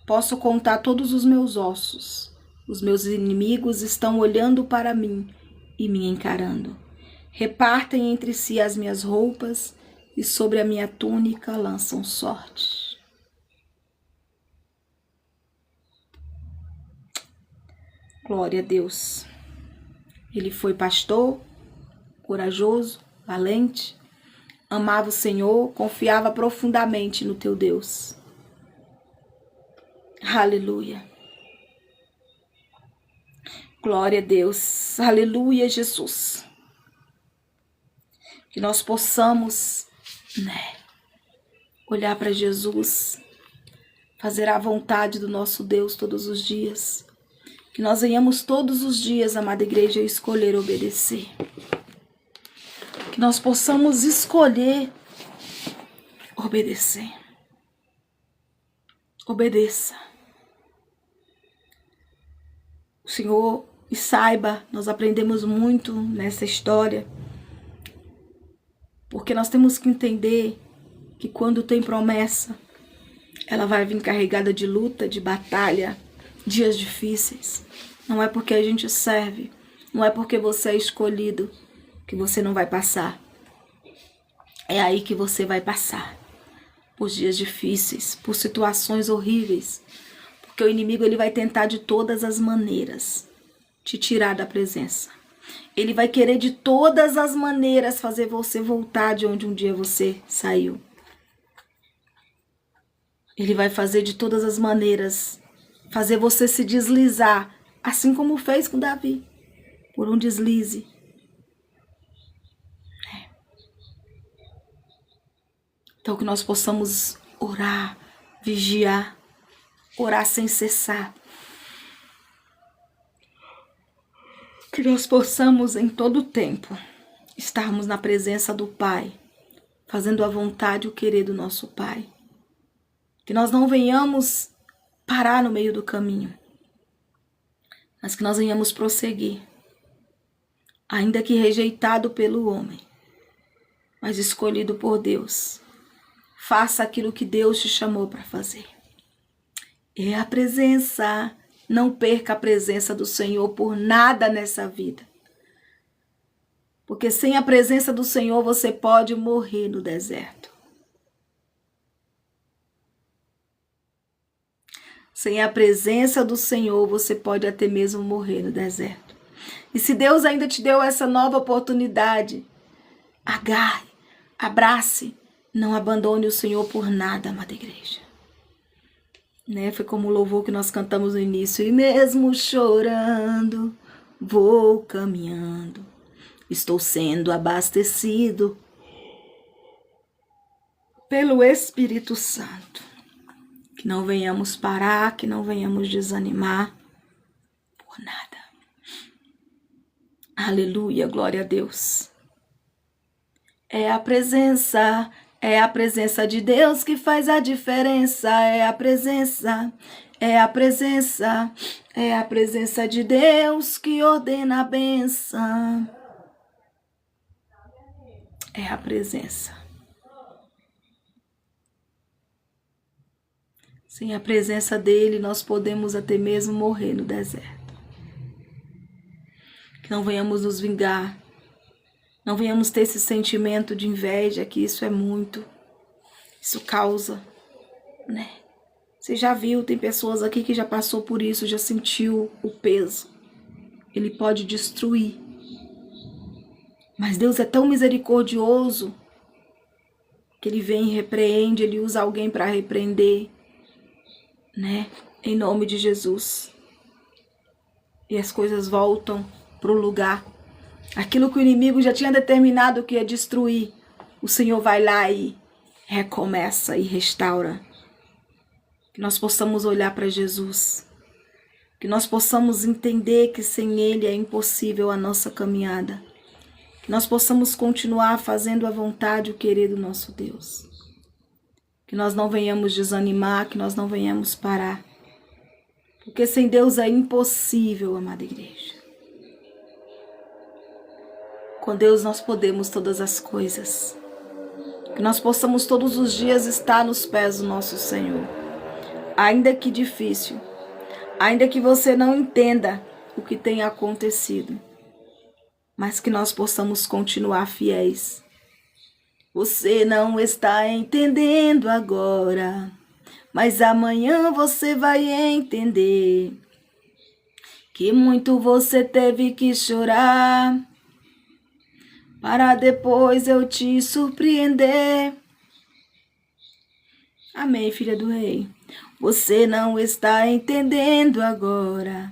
Posso contar todos os meus ossos, os meus inimigos estão olhando para mim e me encarando. Repartem entre si as minhas roupas e sobre a minha túnica lançam sorte. Glória a Deus. Ele foi pastor, corajoso, valente, amava o Senhor, confiava profundamente no teu Deus. Aleluia. Glória a Deus. Aleluia, Jesus. Que nós possamos, né, olhar para Jesus, fazer a vontade do nosso Deus todos os dias. Que nós venhamos todos os dias, amada igreja, escolher obedecer. Que nós possamos escolher obedecer. Obedeça. O Senhor, e saiba, nós aprendemos muito nessa história, porque nós temos que entender que quando tem promessa, ela vai vir carregada de luta, de batalha, dias difíceis. Não é porque a gente serve, não é porque você é escolhido que você não vai passar. É aí que você vai passar, por dias difíceis, por situações horríveis, porque o inimigo ele vai tentar de todas as maneiras te tirar da presença. Ele vai querer de todas as maneiras fazer você voltar de onde um dia você saiu. Ele vai fazer de todas as maneiras fazer você se deslizar, assim como fez com Davi, por um deslize. Então que nós possamos orar, vigiar, orar sem cessar. Que nós possamos em todo o tempo estarmos na presença do Pai, fazendo a vontade e o querer do nosso Pai. Que nós não venhamos parar no meio do caminho, mas que nós venhamos prosseguir, ainda que rejeitado pelo homem, mas escolhido por Deus. Faça aquilo que Deus te chamou para fazer. É a presença. Não perca a presença do Senhor por nada nessa vida. Porque sem a presença do Senhor você pode morrer no deserto. Sem a presença do Senhor você pode até mesmo morrer no deserto. E se Deus ainda te deu essa nova oportunidade, agarre, abrace, não abandone o Senhor por nada, amada igreja. Né? Foi como o louvor que nós cantamos no início. E mesmo chorando, vou caminhando. Estou sendo abastecido. pelo Espírito Santo. Que não venhamos parar, que não venhamos desanimar por nada. Aleluia, glória a Deus. É a presença de Deus que faz a diferença. É a presença de Deus que ordena a bênção. É a presença. Sem a presença dele, nós podemos até mesmo morrer no deserto. Que não venhamos nos vingar. Não venhamos ter esse sentimento de inveja, que isso é muito. Isso causa, né? Você já viu, tem pessoas aqui que já passou por isso, já sentiu o peso. Ele pode destruir. Mas Deus é tão misericordioso que ele vem e repreende, ele usa alguém para repreender, né? Em nome de Jesus. E as coisas voltam para o lugar. Aquilo que o inimigo já tinha determinado que ia destruir, o Senhor vai lá e recomeça e restaura. Que nós possamos olhar para Jesus. Que nós possamos entender que sem Ele é impossível a nossa caminhada. Que nós possamos continuar fazendo a vontade e o querer do nosso Deus. Que nós não venhamos desanimar, que nós não venhamos parar. Porque sem Deus é impossível, amada igreja. Com Deus nós podemos todas as coisas. Que nós possamos todos os dias estar nos pés do nosso Senhor. Ainda que difícil. Ainda que você não entenda o que tem acontecido. Mas que nós possamos continuar fiéis. Você não está entendendo agora. Mas amanhã você vai entender. Que muito você teve que chorar. Para depois eu te surpreender. Amém, filha do rei. Você não está entendendo agora,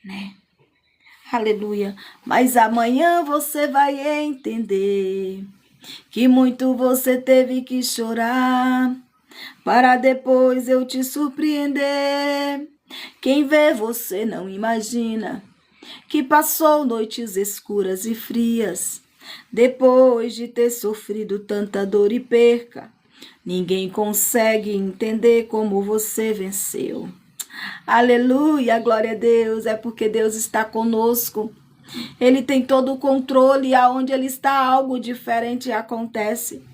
né? Aleluia. Mas amanhã você vai entender. Que muito você teve que chorar. Para depois eu te surpreender. Quem vê você não imagina. Que passou noites escuras e frias, depois de ter sofrido tanta dor e perca. Ninguém consegue entender como você venceu. Aleluia, glória a Deus, é porque Deus está conosco. Ele tem todo o controle e aonde Ele está algo diferente acontece.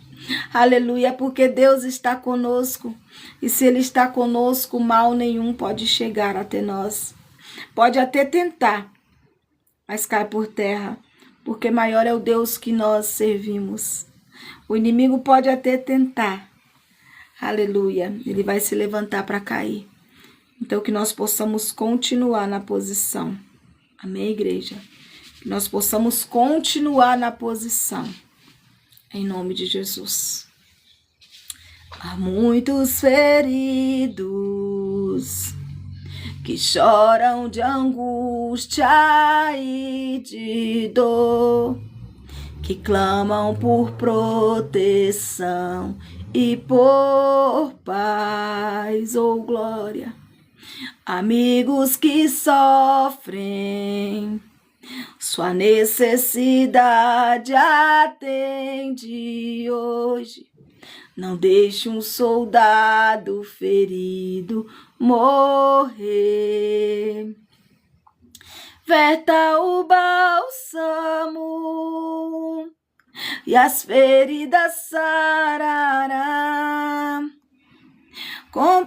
Aleluia, é porque Deus está conosco. E se Ele está conosco, mal nenhum pode chegar até nós. Pode até tentar, mas cai por terra, porque maior é o Deus que nós servimos. O inimigo pode até tentar, aleluia, ele vai se levantar para cair. Então que nós possamos continuar na posição, amém, igreja? Que nós possamos continuar na posição, em nome de Jesus. Há muitos feridos que choram de angústia e de dor, que clamam por proteção e por paz ou glória. Amigos que sofrem, sua necessidade atende hoje. Não deixe um soldado ferido morrer. Verta o bálsamo e as feridas sarará.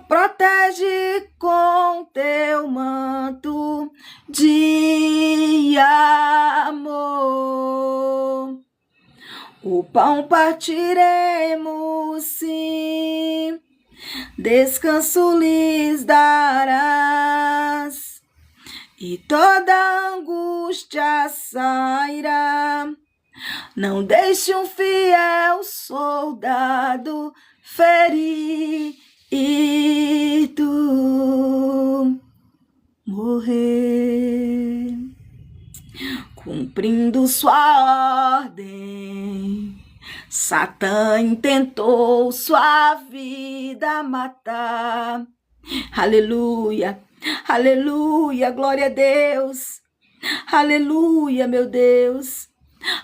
Protege com teu manto de amor. O pão partiremos, sim, descanso lhes darás, e toda angústia sairá. Não deixe um fiel soldado ferido morrer. Cumprindo sua ordem, Satã intentou sua vida matar. Aleluia, aleluia, glória a Deus. Aleluia, meu Deus.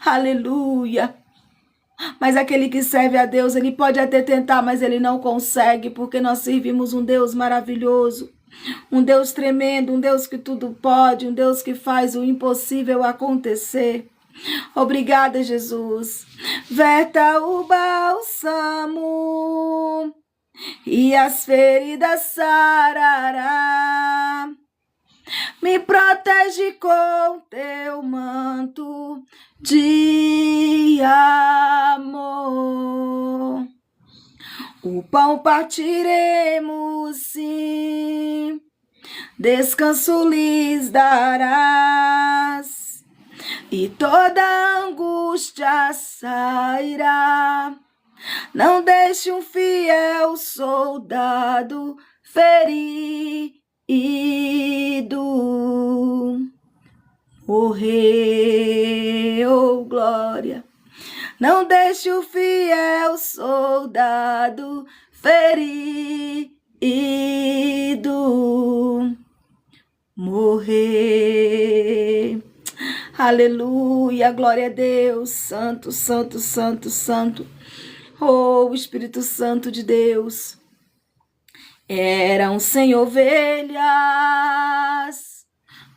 Aleluia. Mas aquele que serve a Deus, ele pode até tentar, mas ele não consegue, porque nós servimos um Deus maravilhoso, um Deus tremendo, um Deus que tudo pode, um Deus que faz o impossível acontecer. Obrigada, Jesus. Verta o bálsamo e as feridas sarará. Me protege com teu manto de amor. O pão partiremos, sim, descanso lhes darás, e toda angústia sairá. Não deixe um fiel soldado ferido morrer, oh glória. Não deixe o fiel soldado ferido morrer. Aleluia, glória a Deus, santo, santo, santo, santo. Oh, Espírito Santo de Deus. Eram 100 ovelhas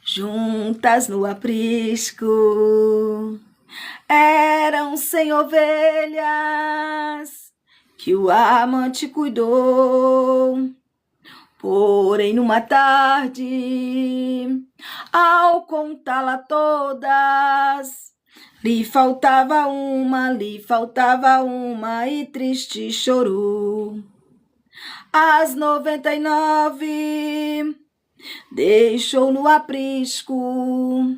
juntas no aprisco. Eram 100 ovelhas que o amante cuidou. Porém, numa tarde, ao contá-la todas, lhe faltava uma e triste chorou. As 99 deixou no aprisco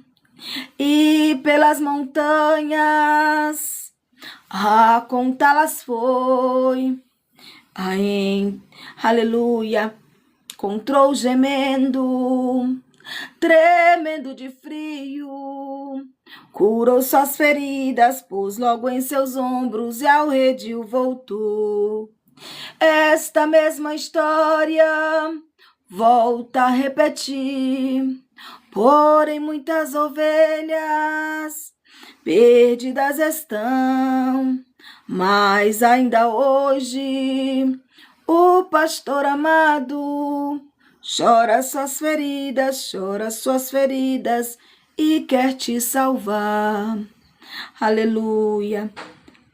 e pelas montanhas a contá-las foi. Aleluia, encontrou gemendo, tremendo de frio, curou suas feridas, pôs logo em seus ombros e ao redil voltou. Esta mesma história volta a repetir, porém muitas ovelhas perdidas estão, mas ainda hoje o pastor amado chora suas feridas e quer te salvar. Aleluia.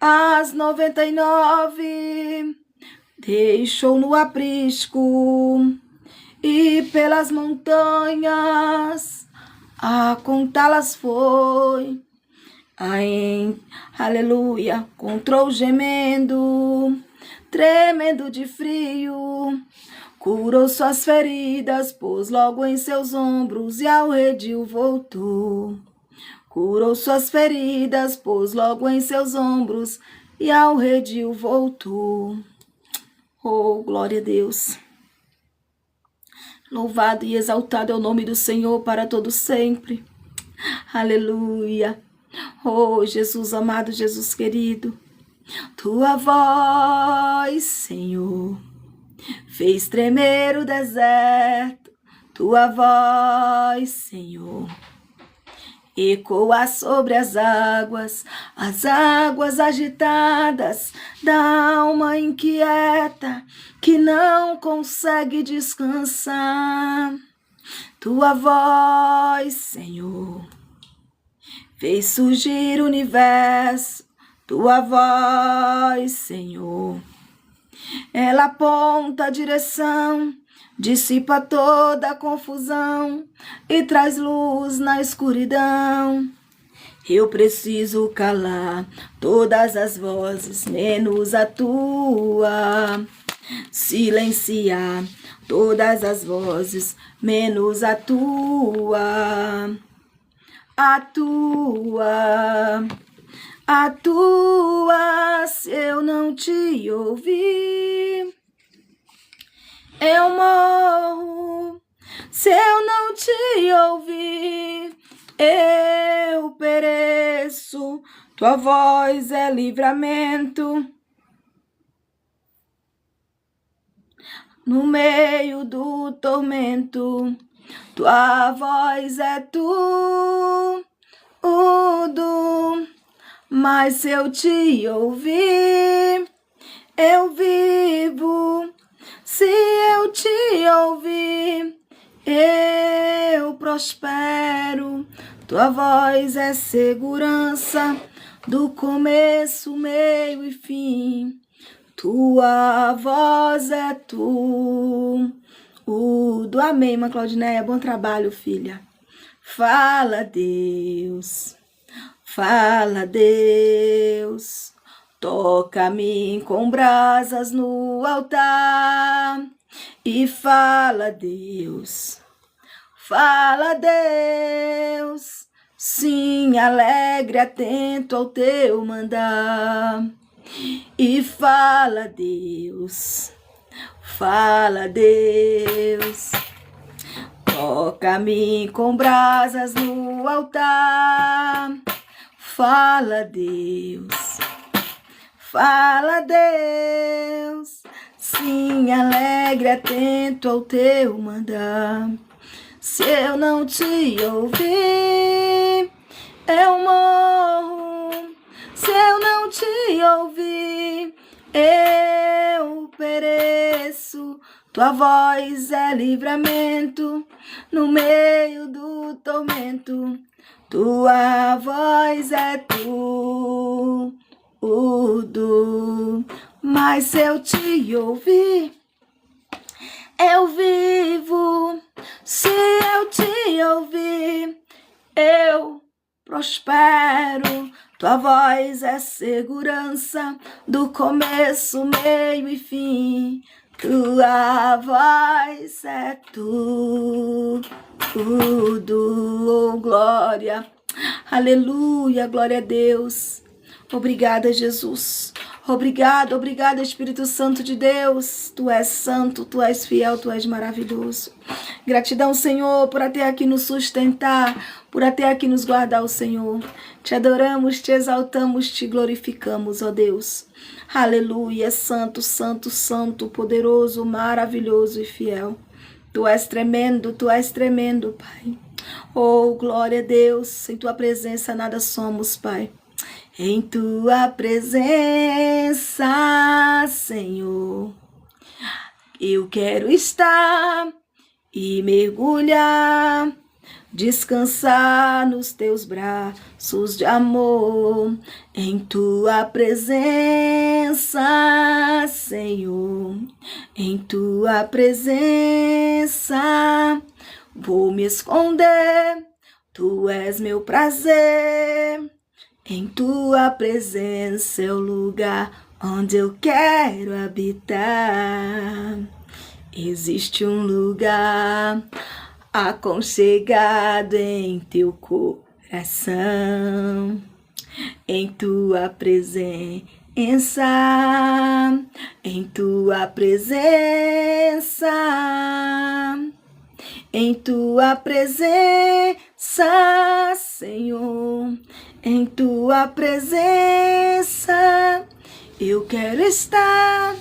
As 99 deixou no aprisco e pelas montanhas a contá-las foi. Aleluia, encontrou gemendo, tremendo de frio, curou suas feridas, pôs logo em seus ombros e ao redil voltou. Curou suas feridas, pôs logo em seus ombros e ao redil voltou. Oh, glória a Deus. Louvado e exaltado é o nome do Senhor para todo sempre. Aleluia. Oh, Jesus amado, Jesus querido. Tua voz, Senhor, fez tremer o deserto. Tua voz, Senhor, ecoa sobre as águas agitadas da alma inquieta que não consegue descansar. Tua voz, Senhor, fez surgir o universo. Tua voz, Senhor, ela aponta a direção, dissipa toda a confusão e traz luz na escuridão. Eu preciso calar todas as vozes, menos a tua. Silenciar todas as vozes, menos a tua. A tua, se eu não te ouvir, eu morro. Se eu não te ouvir, eu pereço. tua voz é livramento. No meio do tormento, tua voz é tudo. Mas se eu te ouvir, eu vivo. Se eu te ouvir, eu prospero. Tua voz é segurança do começo, meio e fim. Tua voz é tudo. Amém, irmã Claudineia. Bom trabalho, filha. Fala, Deus. Fala, Deus. Toca-me com brasas no altar. E fala, Deus. Fala, Deus. Sim, alegre, atento ao teu mandar. E fala, Deus, fala, Deus, toca-me com brasas no altar. Fala, Deus, fala, Deus, sim, alegre, atento ao teu mandar. Se eu não te ouvir, eu morro. Se eu não te ouvir, eu pereço. Tua voz é livramento no meio do tormento. Tua voz é tudo. Mas se eu te ouvir, eu vivo. Se eu te ouvir, eu prospero. Tua voz é segurança do começo, meio e fim. Tua voz é tudo. Oh, glória. Aleluia, glória a Deus. Obrigada, Jesus. Obrigada, Espírito Santo de Deus. Tu és santo, tu és fiel, tu és maravilhoso. Gratidão, Senhor, por até aqui nos sustentar, por até aqui nos guardar, o Senhor. Te adoramos, te exaltamos, te glorificamos, ó Deus. Aleluia, santo, santo, santo, poderoso, maravilhoso e fiel. Tu és tremendo, Pai. Oh, glória a Deus, em tua presença nada somos, Pai. Em tua presença, Senhor, eu quero estar e mergulhar, descansar nos teus braços de amor. Em tua presença, Senhor, em tua presença, vou me esconder, tu és meu prazer. Em tua presença é o lugar onde eu quero habitar. Existe um lugar aconchegado em teu coração. Em tua presença, em tua presença, em tua presença, Senhor. Em tua presença, eu quero estar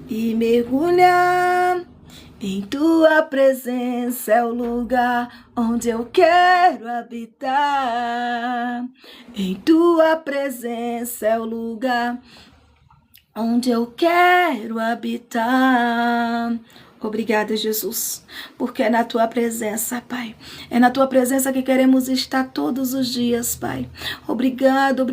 e mergulhar. Em tua presença é o lugar onde eu quero habitar. Em tua presença é o lugar onde eu quero habitar. Obrigada, Jesus, porque é na tua presença, Pai. É na tua presença que queremos estar todos os dias, Pai. Obrigada,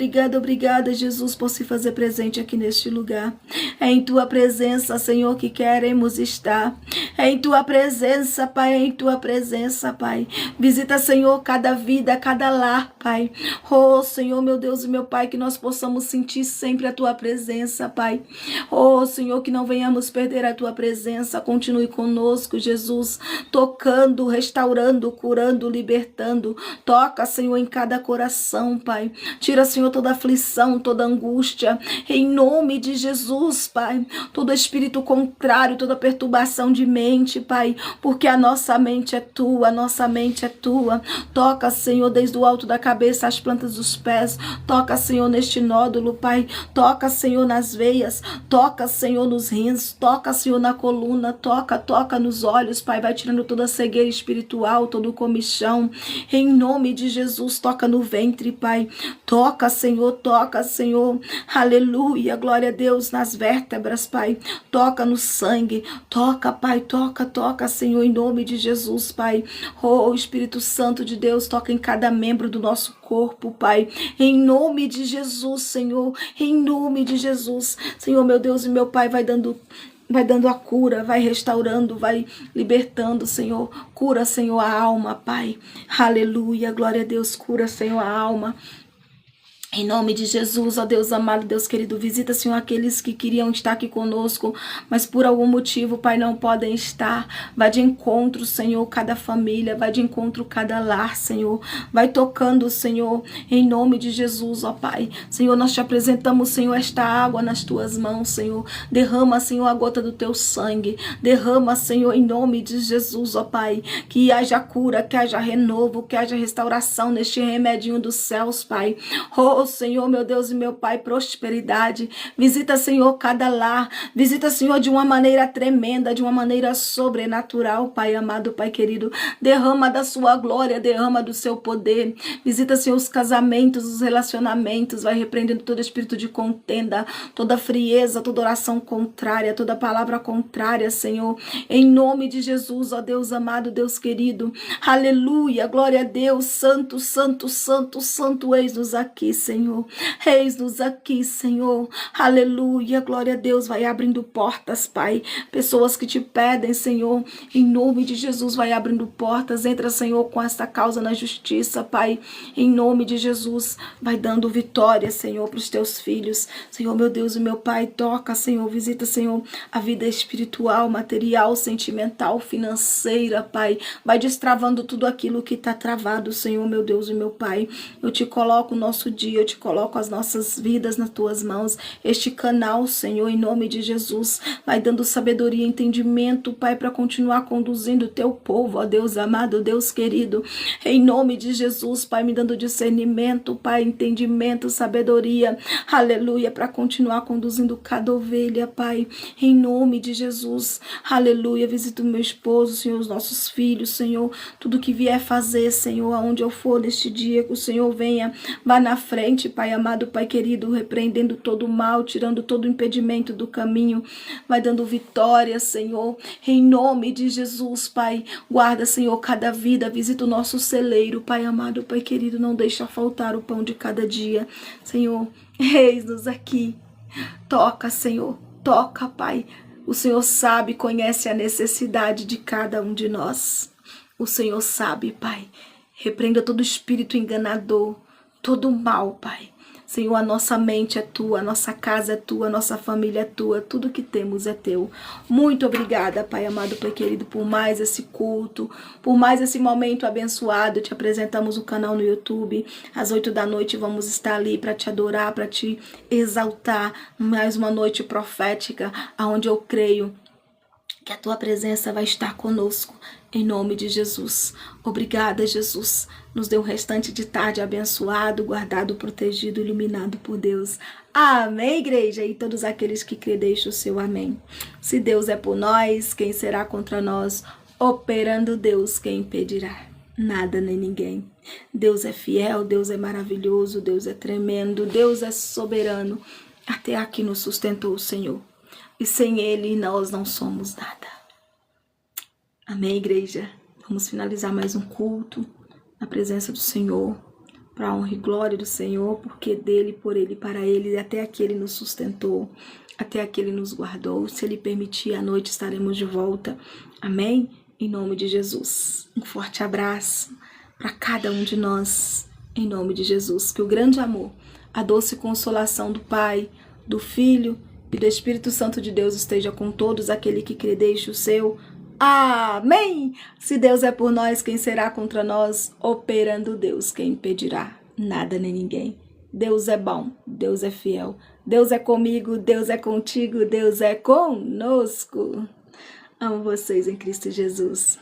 Jesus, por se fazer presente aqui neste lugar. É em tua presença, Senhor, que queremos estar. É em tua presença, Pai, é em tua presença, Pai. Visita, Senhor, cada vida, cada lar, Pai. Oh, Senhor, meu Deus e meu Pai, que nós possamos sentir sempre a tua presença, Pai. Oh, Senhor, que não venhamos perder a tua presença. Continue continue conosco, Jesus, tocando, restaurando, curando, libertando. Toca, Senhor, em cada coração, Pai. Tira, Senhor, toda aflição, toda angústia, em nome de Jesus, Pai. Todo espírito contrário, toda perturbação de mente, Pai, porque a nossa mente é tua, a nossa mente é tua. Toca, Senhor, desde o alto da cabeça às plantas dos pés. Toca, Senhor, neste nódulo, Pai. Toca, Senhor, nas veias. Toca, Senhor, nos rins. Toca, Senhor, na coluna. Toca nos olhos, Pai. Vai tirando toda a cegueira espiritual, todo comichão. Em nome de Jesus, toca no ventre, Pai. Toca, Senhor, toca, Senhor. Aleluia, glória a Deus, nas vértebras, Pai. Toca no sangue. Toca, Pai, toca, Senhor, em nome de Jesus, Pai. Oh, Espírito Santo de Deus, toca em cada membro do nosso corpo, Pai. Em nome de Jesus, Senhor. Em nome de Jesus. Senhor, meu Deus e meu Pai, vai dando a cura, vai restaurando, vai libertando, Senhor. Cura, Senhor, a alma, Pai. Aleluia, glória a Deus. Cura, Senhor, a alma. Em nome de Jesus, ó Deus amado, Deus querido, visita, Senhor, aqueles que queriam estar aqui conosco, mas por algum motivo, Pai, não podem estar. Vai de encontro, Senhor, cada família, vai de encontro cada lar, Senhor. Vai tocando, Senhor, em nome de Jesus, ó Pai. Senhor, nós te apresentamos, Senhor, esta água nas tuas mãos, Senhor. Derrama, Senhor, a gota do teu sangue. Derrama, Senhor, em nome de Jesus, ó Pai. Que haja cura, que haja renovo, que haja restauração neste remedinho dos céus, Pai. Oh, Senhor, meu Deus e meu Pai, prosperidade. Visita, Senhor, cada lar. Visita, Senhor, de uma maneira tremenda, de uma maneira sobrenatural, Pai amado, Pai querido. Derrama da sua glória, derrama do seu poder. Visita, Senhor, os casamentos, os relacionamentos. Vai repreendendo todo espírito de contenda, toda frieza, toda oração contrária, toda palavra contrária, Senhor. Em nome de Jesus, ó Deus amado, Deus querido. Aleluia, glória a Deus. Santo, santo, santo, santo, eis-nos aqui, Senhor. Eis-nos aqui, Senhor. Aleluia, glória a Deus. Vai abrindo portas, Pai. Pessoas que te pedem, Senhor, em nome de Jesus, vai abrindo portas. Entra, Senhor, com esta causa na justiça, Pai. Em nome de Jesus, vai dando vitória, Senhor, para os teus filhos. Senhor, meu Deus e meu Pai, toca, Senhor, visita, Senhor, a vida espiritual, material, sentimental, financeira, Pai. Vai destravando tudo aquilo que está travado, Senhor, meu Deus e meu Pai. Eu te coloco o nosso dia, eu te coloco as nossas vidas nas tuas mãos. Este canal, Senhor, em nome de Jesus, vai dando sabedoria e entendimento, Pai, para continuar conduzindo o teu povo, ó Deus amado, Deus querido. Em nome de Jesus, Pai, me dando discernimento, Pai, entendimento, sabedoria, aleluia, para continuar conduzindo cada ovelha, Pai, em nome de Jesus, aleluia. Visita o meu esposo, Senhor, os nossos filhos, Senhor, tudo que vier fazer, Senhor, aonde eu for neste dia, que o Senhor venha, vá na frente, Pai amado, Pai querido, repreendendo todo o mal, tirando todo o impedimento do caminho, vai dando vitória, Senhor, em nome de Jesus, Pai. Guarda, Senhor, cada vida, visita o nosso celeiro, Pai amado, Pai querido, não deixa faltar o pão de cada dia, Senhor. Eis-nos aqui. Toca, Senhor, toca, Pai. O Senhor sabe, conhece a necessidade de cada um de nós. O Senhor sabe, Pai. Repreenda todo espírito enganador, todo mal, Pai. Senhor, a nossa mente é tua, a nossa casa é tua, a nossa família é tua, tudo que temos é teu. Muito obrigada, Pai amado, Pai querido, por mais esse culto, por mais esse momento abençoado. Te apresentamos o canal no YouTube. Às 8 da noite vamos estar ali para te adorar, para te exaltar. Mais uma noite profética, onde eu creio que a tua presença vai estar conosco. Em nome de Jesus. Obrigada, Jesus. Nos dê o restante de tarde abençoado, guardado, protegido, iluminado por Deus. Amém, igreja? E todos aqueles que crê, deixem o seu amém. Se Deus é por nós, quem será contra nós? Operando Deus, quem impedirá? Nada nem ninguém. Deus é fiel, Deus é maravilhoso, Deus é tremendo, Deus é soberano. Até aqui nos sustentou o Senhor. E sem Ele nós não somos nada. Amém, igreja? Vamos finalizar mais um culto na presença do Senhor, para a honra e glória do Senhor, porque dele, por ele, para ele, até aqui ele nos sustentou, até aqui ele nos guardou. Se ele permitir, à noite estaremos de volta. Amém? Em nome de Jesus. Um forte abraço para cada um de nós, em nome de Jesus. Que o grande amor, a doce consolação do Pai, do Filho e do Espírito Santo de Deus esteja com todos aquele que crê. Deixe o seu Amém! Se Deus é por nós, quem será contra nós? Operando Deus, quem impedirá? Nada nem ninguém. Deus é bom, Deus é fiel, Deus é comigo, Deus é contigo, Deus é conosco. Amo vocês em Cristo Jesus.